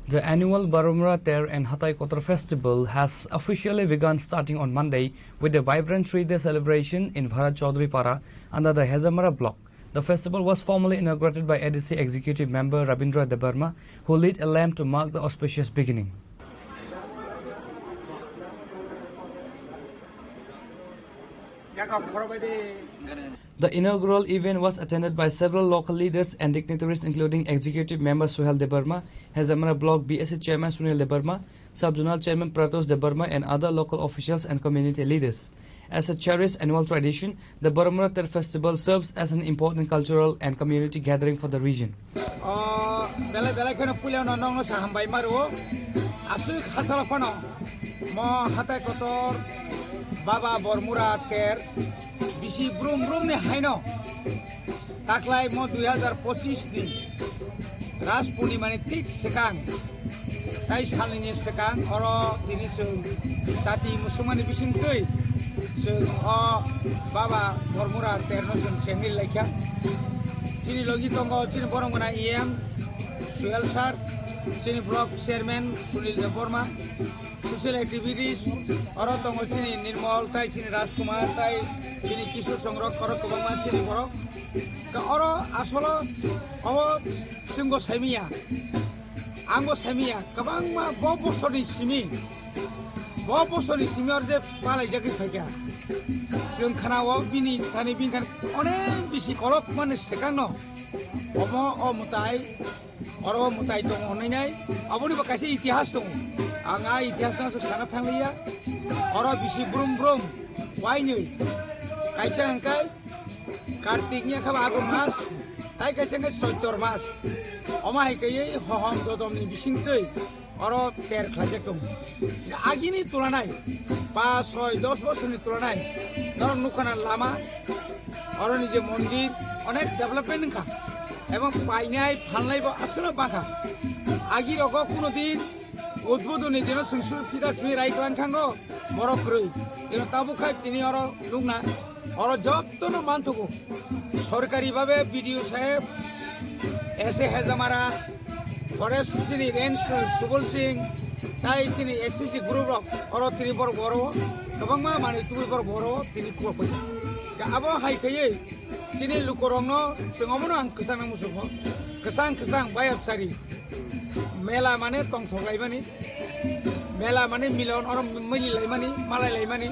The annual Barumura Ter and Hatai Kotor Festival has officially begun starting on Monday with a vibrant 3-day celebration in Bharat Chaudhary Para under the Hazamara block. The festival was formally inaugurated by ADC Executive Member Rabindra Debarma, who lit a lamp to mark the auspicious beginning. The inaugural event was attended by several local leaders and dignitaries including Executive Member Suhel Debarma, Hazamara Block BSC Chairman Sunil Debarma, Sub-Zonal Chairman Pratos Debarma and other local officials and community leaders. As a cherished annual tradition, the Barumura Ter Festival serves as an important cultural and community gathering for the region. Baba Barumura Ter bisi brum brum ne haino taklai mo 2025 ni ras purnima ni tik sekang tai salini sekang oro tini sung tati musumani bising tui sung Baba Barumura Ter no sung sengil lekya tini logi tongo tini borong mana IM Suhel Sar tini block chairman Sunil Debarma social activities oro tongo tini Nirmal tai tini Rajkumar tai tini Kishore Songrok korok kobangma tini borok ka oro asolo awo singgo samia anggo samia kabangma bo bosoni simi or je palai jagi thakya जों खानाव बिनि सानि बिनखान अनेक बिसि कलक माने सेकानो अमो अ मुताय अरो मुताय दङ होननाय अबनि बाकासे इतिहास दङ आंहा इतिहासनासो साना थांलिया अरो बिसि ब्रुम ब्रुम वाइनै कायसे अंकाय कार्तिकनि खाबा आगन मास ताय कायसे चैत्र मास अमाय गयै हहम ददमनि बिसिंसै अरो तेर खाजे दङ आगिनि तुलनाय 5, 6, 10 বছরের তুলনায় ধরুন নুখানা লামা অরো নিজে মন্দির অনেক ডেভেলপমেন্ট খা এবং পাইনাই ফালনাই আসলে বাঁকা আগি রক কোনোদিন উদ্বোধনী যেন সুংসু সিধা সুই রাইকান থাঙ্গো বরক্রই যেন তাবুখাই তিনি অর লুংনা অর যত্ন মানথুকু সরকারিভাবে বিডিও সাহেব এসে হেজামারা ফরেস্ট তিনি রেঞ্জ সুবল সিং তাই তিনি এসএসসি গ্রুপ অর তিনি বড় বড় এবং মা মানে তুমি বড় বড় তিনি কুয়াফৈ আবো হাইখাयै তিনি লুকরংনো जोंङावनो आं खोसानो मुसुखो खोसां बायाबसारि मेला माने तंथलायमानि मेला माने मिलन अर मिलिलायमानि मालायलायमानि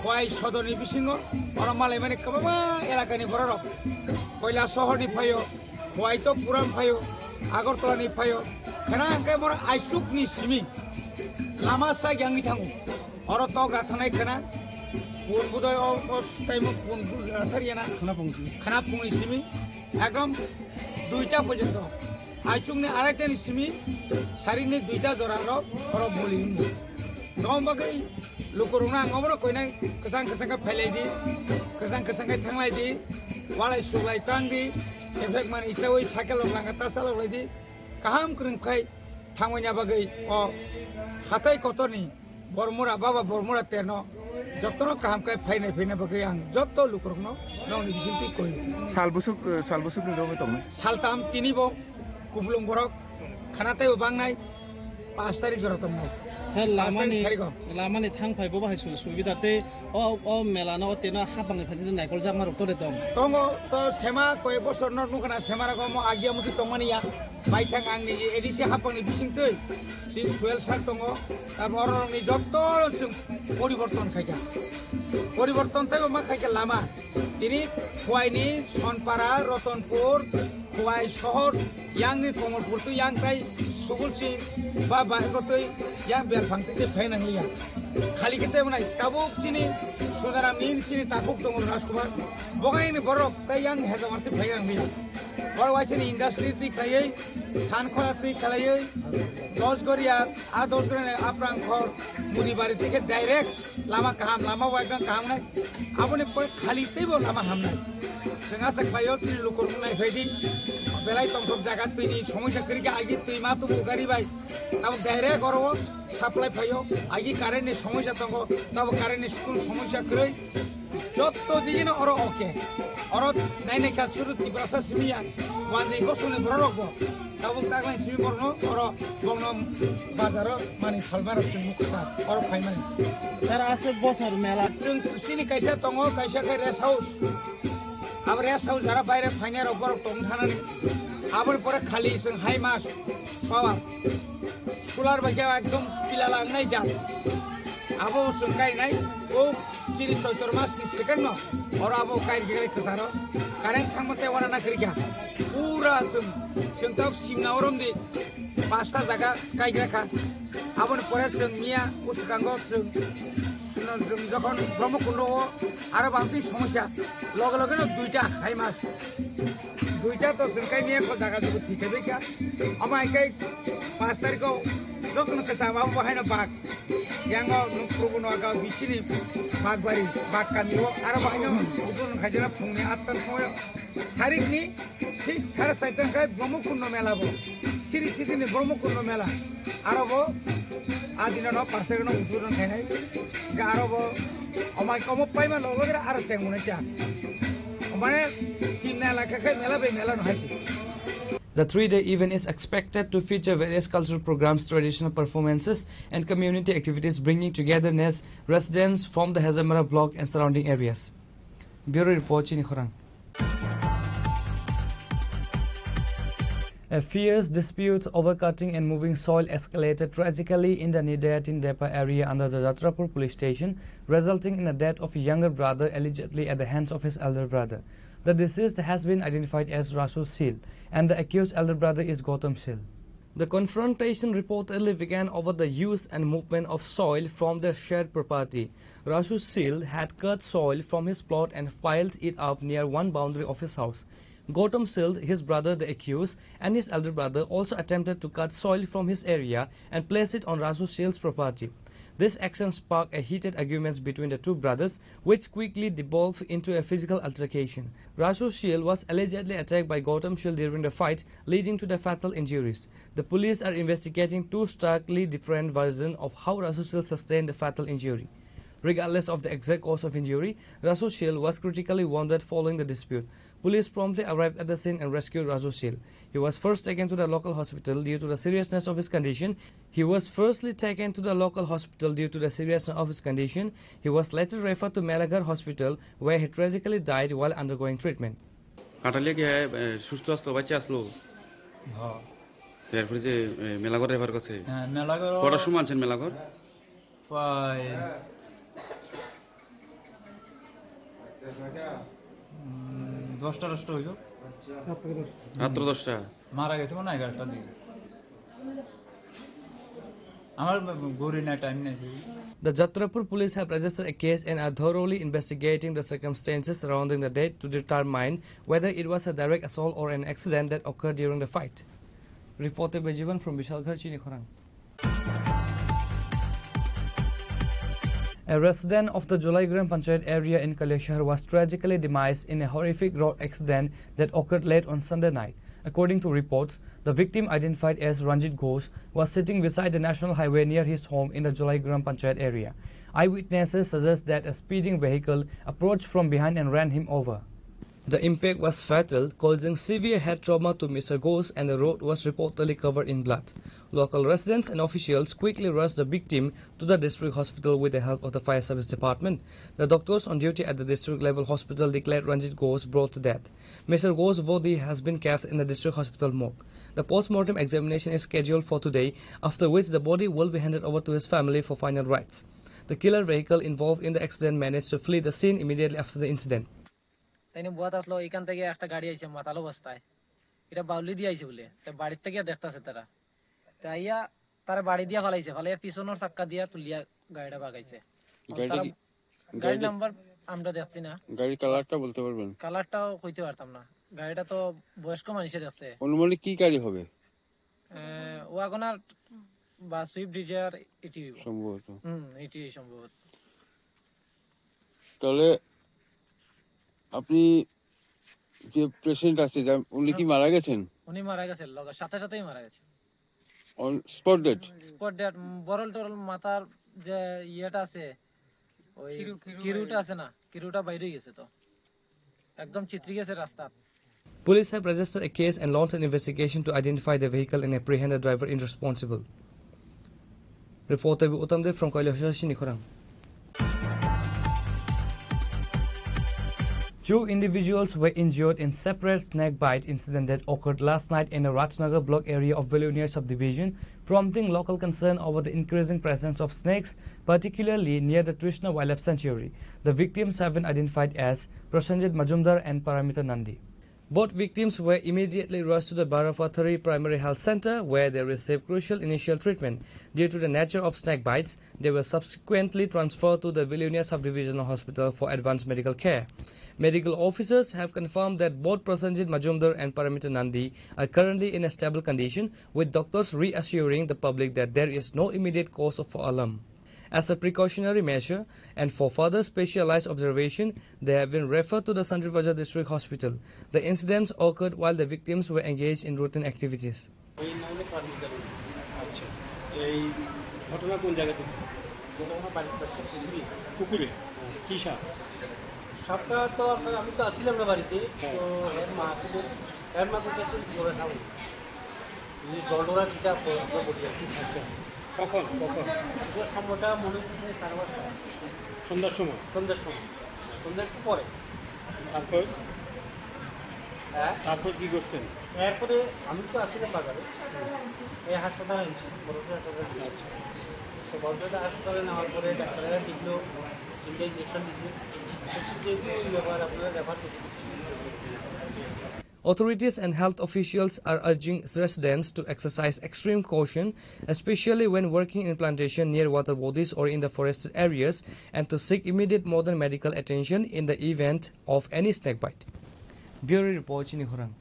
खय सदरनि बिसिङो अर मालायमानि कबामा एलाकानि बररक कयला शहरनि फायो खयतो पुरान फायो आगरतलानि फायो खाना आंके मोर आइसुकनि सिमि लामा सा ग्यांगि थाङो अर तो गाथानाय खाना पुन बुदय टाइम पुन बुथारियाना खाना पुंनि सिमि एकदम 2टा पर्यन्त আইচুংনি আরেকটানি সিমি সারিনি দুইটা জরানো অরব বলি নমবাগै লুকুরুনা ngomro koinai kesang kesang phailai di kesang thanglai di walai suglai tang di efek man isawai cycle langa tasalo lai di kaham kring khai thangwanya bagai o hatai kotoni bormura baba bormura terno jotno kaham kai phainai bagai ang jotto lukurno nongni bisinti koi salbusuk ni dome tong saltam tini bo kublung borok khanatai bangnai 5 tarik jora tong nai Sir, lamani thang phai bo bahai subidah te o melano tena habang phajin naikol jak marok tore tong tongo to sema koi bosor nor nukana semara go mo agia muti tongmani ya bai thang angni edisi habang ni bising tei si fuel sar tongo tabor ni jotto poriborton khaika poriborton tego ma khaika lama tini khwaini sonpara rotonpur khwai শহর yang ni komorpur tu yang tai sugulsi ba ba gotoi yang biar fangti phaina hiya khali kete mana tabuk sini sudara min sini tabuk tong rajkumar bogai ni borok tai yang hedamarti phaina hiya bor wachini industry ti khaye than khora ti khalai dos goria a dos gore aprang khor muni bari থেকে direct lama kaham lama waikan kaham nai apni pore khali tei bo lama ham nai senga tak payo ti lukur nai phedi belai tong thok jagat pini সমস্যা করি আগে তুই মা তো গাড়ি ভাই তাও ডাইরেক্ট করব সাপ্লাই পাইও আগে কারেন্ট সমস্যা তঙ্গ তাও কারেন্ট স্কুল সমস্যা করে যত দিন ওর ওকে ওর নাই নাই কাজ শুরু ত্রিপুরা সিমিয়া ওয়ানদি বসনে বড় রাখবো তাও তাগলাই সিমি বড় ওর বড় বাজার মানে ফলমার মুখটা ওর ফাইনাল Sir, আছে বছর মেলা जों सिनि কাইসা তঙ্গ কাইসা কাই রেস্ট হাউস আবার রেস্ট হাউস যারা বাইরে ফাইনার উপর টং থানানি আবার পরে খালি হাই মাস পাওয়া কুলার বাজে একদম পিলা লাগাই যান আবো সঙ্গাই নাই ও 30-70 মাস কি সেকেন্ড और আবো কাই গেলে খসারো কারেন্ট থামতে ওরা না করি পুরা जों তাও সিংনাওরম দি পাঁচটা জায়গা কাই রাখা আবার পরে जों মিয়া উৎকাঙ্গ जों যখন ব্রহ্মকুণ্ড আরো বাংতি সমস্যা লগে লগে দুইটা হাই মাস দুইটা তো সরকারি নিয়ে জায়গা দেবো ঠিক হবে কি আমার একাই 5 তারিখ যখন কেসাম আবো হয় না বাঘ yang nungkru naga bicini bagbari bakamiwo ara bahino udun khajara phungni attar soyo tarik ni ঠিক 7:30 টায় ব্রহ্মকুণ্ড মেলা বো সিরি সিদিনে ব্রহ্মকুণ্ড মেলা আরবো আদিন ন পাশে ন উদুরন খাইনাই আরবো আমাই কম পাইমা লগরে আর তেমনে চা মানে তিন লাখ খাই মেলা বে মেলা নহাইছে The 3-day event is expected to feature various cultural programs, traditional performances, and community activities bringing togetherness residents from the Hazamara block and surrounding areas. Bureau Report, Chini Khorang. A fierce dispute over cutting and moving soil escalated tragically in the Nidayatin Depa area under the Jatrapur police station, resulting in the death of a younger brother allegedly at the hands of his elder brother. The deceased has been identified as Rashu Sil, and the accused elder brother is Gautam Sil. The confrontation reportedly began over the use and movement of soil from their shared property. Rashu Sil had cut soil from his plot and piled it up near one boundary of his house. Gautam Sil, his brother the accused, and his elder brother also attempted to cut soil from his area and place it on Rashu Sil's property. This action sparked a heated argument between the two brothers, which quickly devolved into a physical altercation. Rashu Sil was allegedly attacked by Gautam Sil during the fight, leading to the fatal injuries. The police are investigating two starkly different versions of how Rashu Sil sustained the fatal injury. Regardless of the exact cause of injury, Rashu Sil was critically wounded following the dispute. Police promptly arrived at the scene and rescued Rashu Sil. He was first taken to the local hospital due to the seriousness of his condition. He was referred to Melaghar Hospital, where he tragically died while undergoing treatment. Kathalia গিয়ে সুস্থ আসলো বাচ্চা আসলো এরপরে যে Melaghar refer করছে মেলাঘর কটার সময় আনছেন মেলাঘর প্রায় 10টা হইল রাত্র 10টা মারা গেছে মনে হয় 11টার দিকে আমার গড়ি না টাইম নেই The Jatrapur police have registered a case and are thoroughly investigating the circumstances surrounding the death to determine whether it was a direct assault or an accident that occurred during the fight. Reported by Jivan from Vishalghar, Chinikhorang. A resident of the Julaigram Panchayat area in Kaleshahar was tragically demised in a horrific road accident that occurred late on Sunday night. According to reports, the victim, identified as Ranjit Ghosh, was sitting beside the national highway near his home in the Julaigram Panchayat area. Eyewitnesses suggest that a speeding vehicle approached from behind and ran him over. The impact was fatal, causing severe head trauma to Mr. Ghosh, and the road was reportedly covered in blood. Local residents and officials quickly rushed the victim to the district hospital with the help of the fire service department. The doctors on duty at the district level hospital declared Ranjit Ghosh brought to death. Mr. Ghosh's body has been kept in the district hospital morgue. The post-mortem examination is scheduled for today, after which the body will be handed over to his family for final rites. The killer vehicle involved in the accident managed to flee the scene immediately after the incident. তাইনে বুয়াত আসলো এখান থেকে একটা গাড়ি আইছে মাতাল অবস্থায় এটা বাউলি দিয়ে আইছে বলে তাই বাড়ির থেকে দেখতাছে তারা তাইয়া তার বাড়ি দিয়া ফলাইছে ফলাইয়া পিছনের চাক্কা দিয়া তুলিয়া গাড়িটা ভাগাইছে গাড়ি নাম্বার আমরা দেখছি না গাড়ির কালারটা বলতে পারবেন কালারটাও কইতে পারতাম না গাড়িটা তো বয়স্ক মানুষে দেখছে অনুমানিক কি গাড়ি হবে ওয়াগনার বা সুইফট ডিজায়ার এটি সম্ভবত এটি সম্ভবত তাহলে আপনি যে পেশেন্ট আছে উনি কি মারা গেছেন উনি মারা গেছেন সাথে সাথেই মারা গেছে অন স্পট ডেট বরল টরল মাথার যে ইয়েটা আছে ওই কিরুটা আছে না কিরুটা বাইরে গেছে তো একদম চিত্রি গেছে রাস্তা Police have registered a case and launched an investigation to identify the vehicle and apprehend the driver irresponsible. Reporter Uttamdev from Kaleshahar, Chinikhorang. Two individuals were injured in separate snake bite incident that occurred last night in the Rajnagar block area of Billionaire subdivision, prompting local concern over the increasing presence of snakes, particularly near the Trishna Wildlife Sanctuary. The victims have been identified as Prasenjit Majumdar and Paramita Nandi. Both victims were immediately rushed to the Barapathari Primary Health Center, where they received crucial initial treatment. Due to the nature of snake bites, they were subsequently transferred to the Billionaire Subdivisional Hospital for advanced medical care. Medical officers have confirmed that both Prasenjit Majumdar and Paramita Nandi are currently in a stable condition, with doctors reassuring the public that there is no immediate cause of alarm. As a precautionary measure and for further specialized observation, they have been referred to the Sandrivaja District Hospital. The incidents occurred while the victims were engaged in routine activities. সাপটা তো আমি তো আসছিলাম না বাড়িতে তো এর মা করতেছিল জোরে খাবো জলডোরা দিতে বলি আচ্ছা কখন সময়টা মনে হচ্ছে 5:30 সন্ধ্যার সময় সন্ধ্যার পরে তারপর কি করছেন এরপরে আমি তো আসছিলাম বাজারে এই হাসপাতালে আনছি বড় হাসপাতালে আচ্ছা তো বড় হাসপাতালে নেওয়ার পরে ডাক্তাররা দেখলো ইঞ্জেকশন দিয়েছে Authorities and health officials are urging residents to exercise extreme caution, especially when working in plantation near water bodies or in the forested areas, and to seek immediate modern medical attention in the event of any snake bite. Bureau Report, Chinikhorang.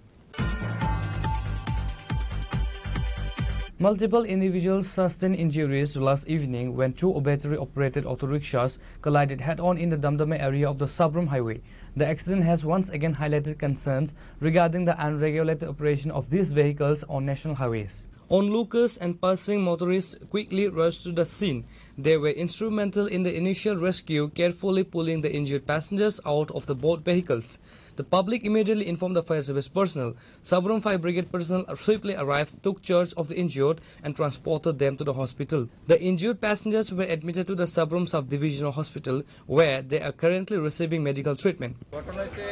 Multiple individuals sustained injuries last evening when two battery-operated auto rickshaws collided head-on in the Damdama area of the Sabrum Highway. The accident has once again highlighted concerns regarding the unregulated operation of these vehicles on national highways. Onlookers and passing motorists quickly rushed to the scene. They were instrumental in the initial rescue, carefully pulling the injured passengers out of the both vehicles. The public immediately informed the fire service personnel. Sabrum Fire Brigade personnel swiftly arrived, took charge of the injured and transported them to the hospital. The injured passengers were admitted to the Sabrum Subdivisional Hospital, where they are currently receiving medical treatment. ঘটনা হচ্ছে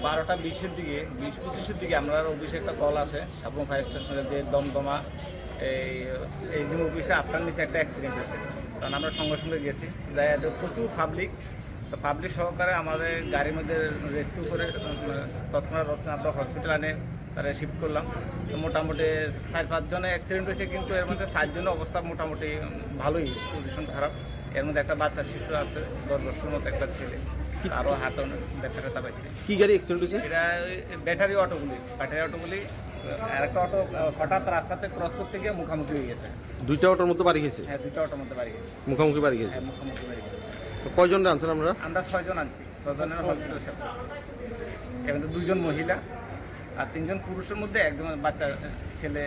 12:20 এর দিকে 20-25 এর দিকে আমরা অফিসে একটা call আসে সাবরুম ফায়ার স্টেশনের যে দমদমা এই যে অফিসে আপনার নিচে একটা অ্যাক্সিডেন্ট হয়েছে কারণ আমরা সঙ্গে সঙ্গে গেছি যাই প্রচুর পাবলিক সহকারে আমাদের গাড়ির মধ্যে রেস্কিউ করে তৎক্ষণাৎ আমরা হসপিটালে তারা শিফট করলাম। তো মোটামুটি 4-5 জনের অ্যাক্সিডেন্ট হয়েছে, কিন্তু এর মধ্যে 7 জনের অবস্থা মোটামুটি ভালোই, পজিশন খারাপ। এর মধ্যে একটা বাচ্চা শিশু আছে 10 বছরের মতো একটা ছেলে, আরও হাতে ব্যথা পাইছে। কি গাড়ি অ্যাক্সিডেন্ট হয়েছে? এটা ব্যাটারি অটোগুলি আর একটা অটো হঠাৎ রাস্তাতে ক্রস করতে গিয়ে মুখামুখি হয়ে গেছে। দুইটা অটোর মধ্যে বাড়ি গেছে? হ্যাঁ, দুইটা অটোর মধ্যে বাড়ি গেছে। মুখামুখি বাড়ি গেছে? হ্যাঁ, মুখামুখি বাড়ি গেছে। তো কয়জন আনছেন আমরা? আমরা 6 জন আনছি, 6 জনের হসপিটাল শিফট করছি। এর মধ্যে 2 জন মহিলা আর 3 জন পুরুষের মধ্যে একজন বাচ্চা ছেলে,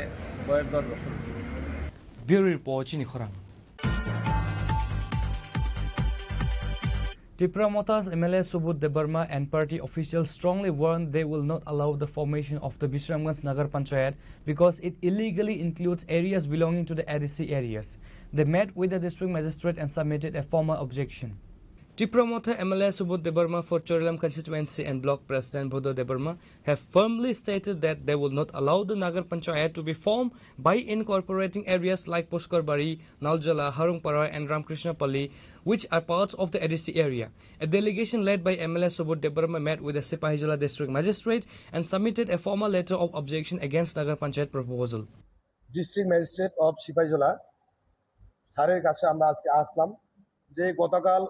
বয়স 10 বছর। Bureau Report Chini Khorang. Tripura Mota's MLA Subodh Debarma and party officials strongly warned they will not allow the formation of the Bisramganj Nagar Panchayat because it illegally includes areas belonging to the ADC areas. They met with the district magistrate and submitted a formal objection. Tripura Motha MLA Subodh Debarma for Choralam constituency and block president Bodho Debarma have firmly stated that they will not allow the Nagar Panchayat to be formed by incorporating areas like Pushkarbari, Naljala, Harungpara and Ramkrishnapalli, which are parts of the ADC area. A delegation led by MLA Subodh Debarma met with the Sipahijala district magistrate and submitted a formal letter of objection against Nagar Panchayat proposal. District magistrate of Sepahijala স্যারের কাছে আমরা আজকে আসলাম যে গতকাল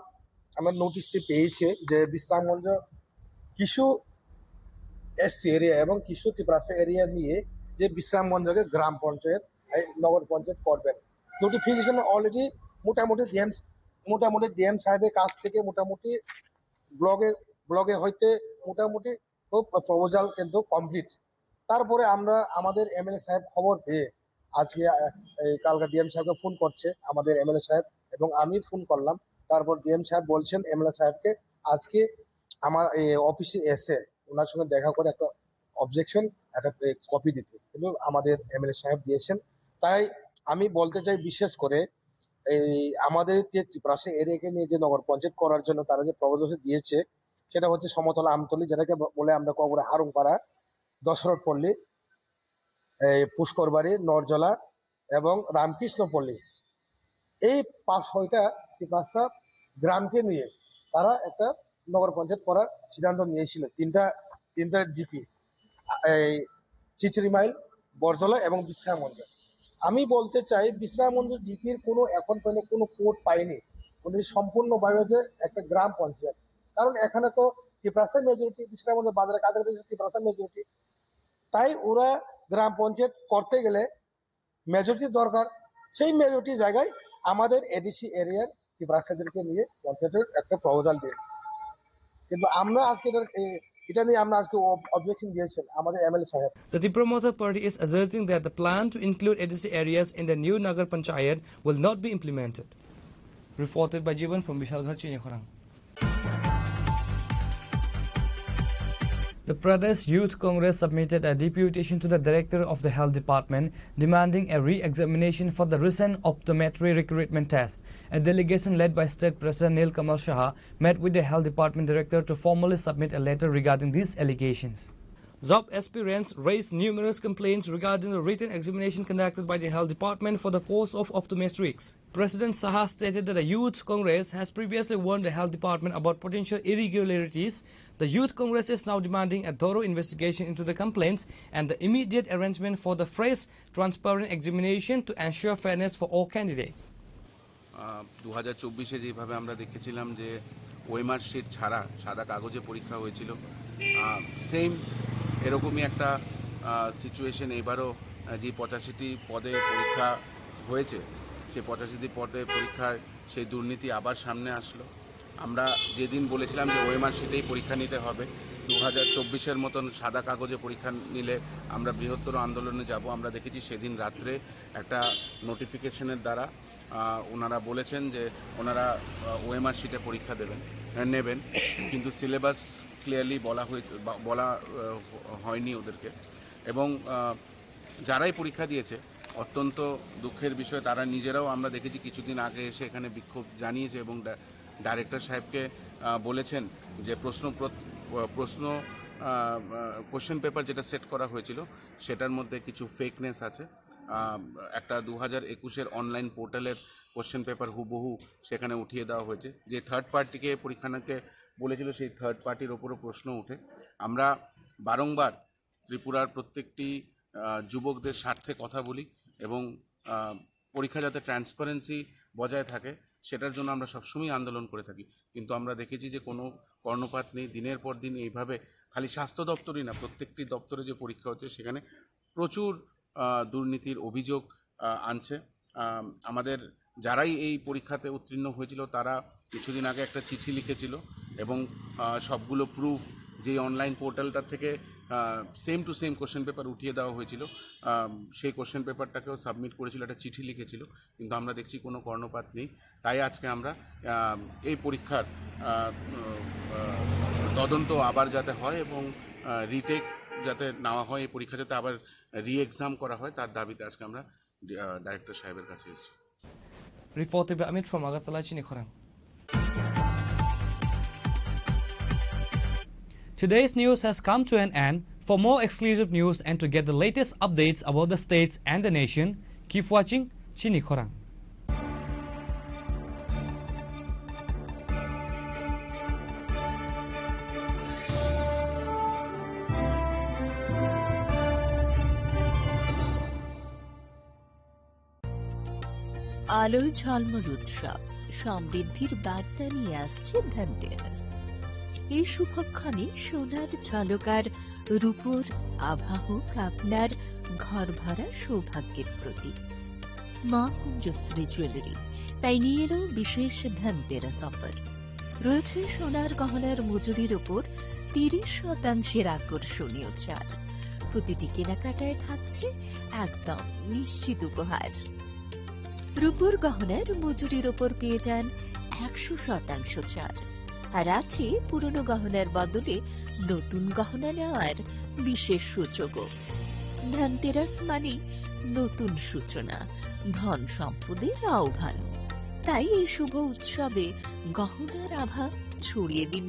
আমরা নোটিশটি পেয়েছি যে বিশ্রামগঞ্জ কিছু এসটি এরিয়া এবং কিছু ত্রিপুরাসা এরিয়া নিয়ে যে বিশ্রামগঞ্জকে গ্রাম পঞ্চায়েত নগর পঞ্চায়েত করবেন। নোটিফিকেশন অলরেডি মোটামুটি ডিএম সাহেবের কাছ থেকে মোটামুটি ব্লগে হইতে মোটামুটি প্রপোজাল কিন্তু কমপ্লিট। তারপরে আমরা আমাদের এমএলএ সাহেব খবর পেয়ে আজকে কালকে ডিএম সাহেবকে ফোন করছে আমাদের এমএলএ সাহেব এবং আমি ফোন করলাম। তারপর ডিএম সাহেব বলছেন এমএলএ সাহেবকে আজকে আমার অফিসে এসে ওনার সঙ্গে দেখা করে একটা অবজেকশন একটা কপি দিতে, কিন্তু আমাদের এমএলএ সাহেব দিয়েছেন। তাই আমি বলতে চাই বিশেষ করে এই আমাদের যে ত্রিপুরাসা এরিয়াকে নিয়ে যে নগর পঞ্চায়েত করার জন্য তারা যে প্রপোজাল দিয়েছে সেটা হচ্ছে সমতলা আমতলি, যেটাকে বলে আমরা কবরে হারুংপাড়া, দশরথপল্লী, পুষ্করবাড়ি, নরজলা এবং রামকৃষ্ণপল্লী, এই 5-6টা ত্রিপুরাসা গ্রামকে নিয়ে তারা একটা নগর পঞ্চায়েত করার সিদ্ধান্ত নিয়েছিল। তিনটা জিপি, এই চিচড়িমাইল, বরজলা এবং বিশ্রামগঞ্জ। আমি বলতে চাই বিশ্রামগঞ্জ জিপির কোনো এখন পর্যন্ত কোনো কোড পাইনি, উনি সম্পূর্ণভাবে যে একটা গ্রাম পঞ্চায়েত, কারণ এখানে তো ত্রিপুরাসা মেজরিটি, বিশ্রামগঞ্জ বাজারে কাছাকাছি ত্রিপুরাসা মেজরিটি, তাই ওরা গ্রাম পঞ্চায়েত করতে গেলে মেজরিটি দরকার। সেই মেজরিটি জায়গায় আমাদের এডিসি এরিয়ার ত্রিপুরাসাদেরকে নিয়ে পঞ্চায়েতের একটা প্রপোজাল দিন, কিন্তু আমরা আজকে এটা নিয়ে আমরা আজকে অবজেকশন দিয়েছেন আমাদের এমএলএ সাহেব। The Tripura Motha party is asserting that the plan to include ADC areas in the new Nagar Panchayat will not be implemented. Reported by Jivan from Bishalghar, Chini Khorang. The Pradesh Youth Congress submitted a deputation to the Director of the Health Department demanding a re-examination for the recent optometry recruitment test. A delegation led by State President Neel Kamal Shah met with the Health Department Director to formally submit a letter regarding these allegations. Job aspirants raised numerous complaints regarding the written examination conducted by the Health Department for the post of optometrics. President Saha stated that the Youth Congress has previously warned the Health Department about potential irregularities. The Youth Congress is now demanding a thorough investigation into the complaints and the immediate arrangement for the fresh, transparent examination to ensure fairness for all candidates. 2024 যেভাবে আমরা দেখেছিলাম যে OMR sheet ছাড়া সাদা কাগজে পরীক্ষা হয়েছিল, same এরকমই একটা সিচুয়েশন এবারও যে 85টি পদে পরীক্ষা হয়েছে সেই 85টি পদে পরীক্ষায় সেই দুর্নীতি আবার সামনে আসলো। আমরা যেদিন বলেছিলাম যে ওএমআর শিটেই পরীক্ষা নিতে হবে, 2024-এর মতন সাদা কাগজে পরীক্ষা নিলে আমরা বৃহত্তর আন্দোলনে যাব, আমরা দেখেছি সেদিন রাত্রে একটা নোটিফিকেশনের দ্বারা ওনারা বলেছেন যে ওনারা ওএমআর শিটে পরীক্ষা নেবেন, কিন্তু সিলেবাস ক্লিয়ারলি বলা হয়নি ওদেরকে। এবং যারাই পরীক্ষা দিয়েছে অত্যন্ত দুঃখের বিষয়, তারা নিজেরাও আমরা দেখেছি কিছুদিন আগে এসে এখানে বিক্ষোভ জানিয়েছে এবং ডাইরেক্টর সাহেবকে বলেছেন যে কোশ্চেন পেপার যেটা সেট করা হয়েছিল সেটার মধ্যে কিছু ফেকনেস আছে। একটা 2021-এর অনলাইন পোর্টালের কোশ্চেন পেপার হুবহু সেখানে উঠিয়ে দেওয়া হয়েছে, যে থার্ড পার্টিকে পরীক্ষা নিতে বলেছিল সেই থার্ড পার্টির ওপরও প্রশ্ন ওঠে। আমরা বারংবার ত্রিপুরার প্রত্যেকটি যুবকদের স্বার্থে কথা বলি এবং পরীক্ষা যাতে ট্রান্সপারেন্সি বজায় থাকে সেটার জন্য আমরা সবসময় আন্দোলন করে থাকি, কিন্তু আমরা দেখেছি যে কোনো কর্ণপাত নেই। দিনের পর দিন এইভাবে খালি স্বাস্থ্য দপ্তরই না, প্রত্যেকটি দপ্তরে যে পরীক্ষা হচ্ছে সেখানে প্রচুর দুর্নীতির অভিযোগ আনছে। আমাদের যারাই এই পরীক্ষাতে উত্তীর্ণ হয়েছিল তারা কিছুদিন আগে একটা চিঠি লিখেছিল এবং সবগুলো প্রুফ যে অনলাইন পোর্টালটা থেকে same to same question paper উঠিয়ে দেওয়া হয়েছিল, সেই কোশ্চেন পেপারটাকেও সাবমিট করেছিল, একটা চিঠি লিখেছিল, কিন্তু আমরা দেখছি কোনো কর্ণপাত নেই। তাই আজকে আমরা এই পরীক্ষার তদন্ত আবার যাতে হয় এবং রিটেক যাতে নেওয়া হয়, এই পরীক্ষা যাতে আবার রি-এক্সাম করা হয় তার দাবিতে আজকে আমরা ডাইরেক্টর সাহেবের কাছে এসেছি। Reported by Amit from Agartala, Chinikhorang. Today's news has come to an end. For more exclusive news and to get the latest updates about the states and the nation, keep watching Chinikhorang. আলো ঝলমল উৎসব সমৃদ্ধির বার্তা নিয়ে আসছে ধনতেরাস। এই শুভক্ষণে সোনার ঝলকার রূপোর আভা হোক আপনার ঘর ভরা সৌভাগ্যের প্রতীক। মা কুঞ্জশ্রী জুয়েলারি তাই নিয়ে এলো বিশেষ ধনতেরাস অফার। রয়েছে সোনার গহনার মজুরির উপর 30% আকর্ষণীয় ছাড়। প্রতিটি কেনাকাটায় থাকছে একদম নিশ্চিত উপহার। রূপোর গহনার মজুরির ওপর পেয়ে যান 100% ছাড়, আর আছে পুরনো গহনার বদলে নতুন গহনা নেওয়ার বিশেষ সুযোগও। ধনতেরাস মানে নতুন সূচনা, ধন সম্পদের আহ্বান। তাই এই শুভ উৎসবে গহনার আভা ছড়িয়ে দিন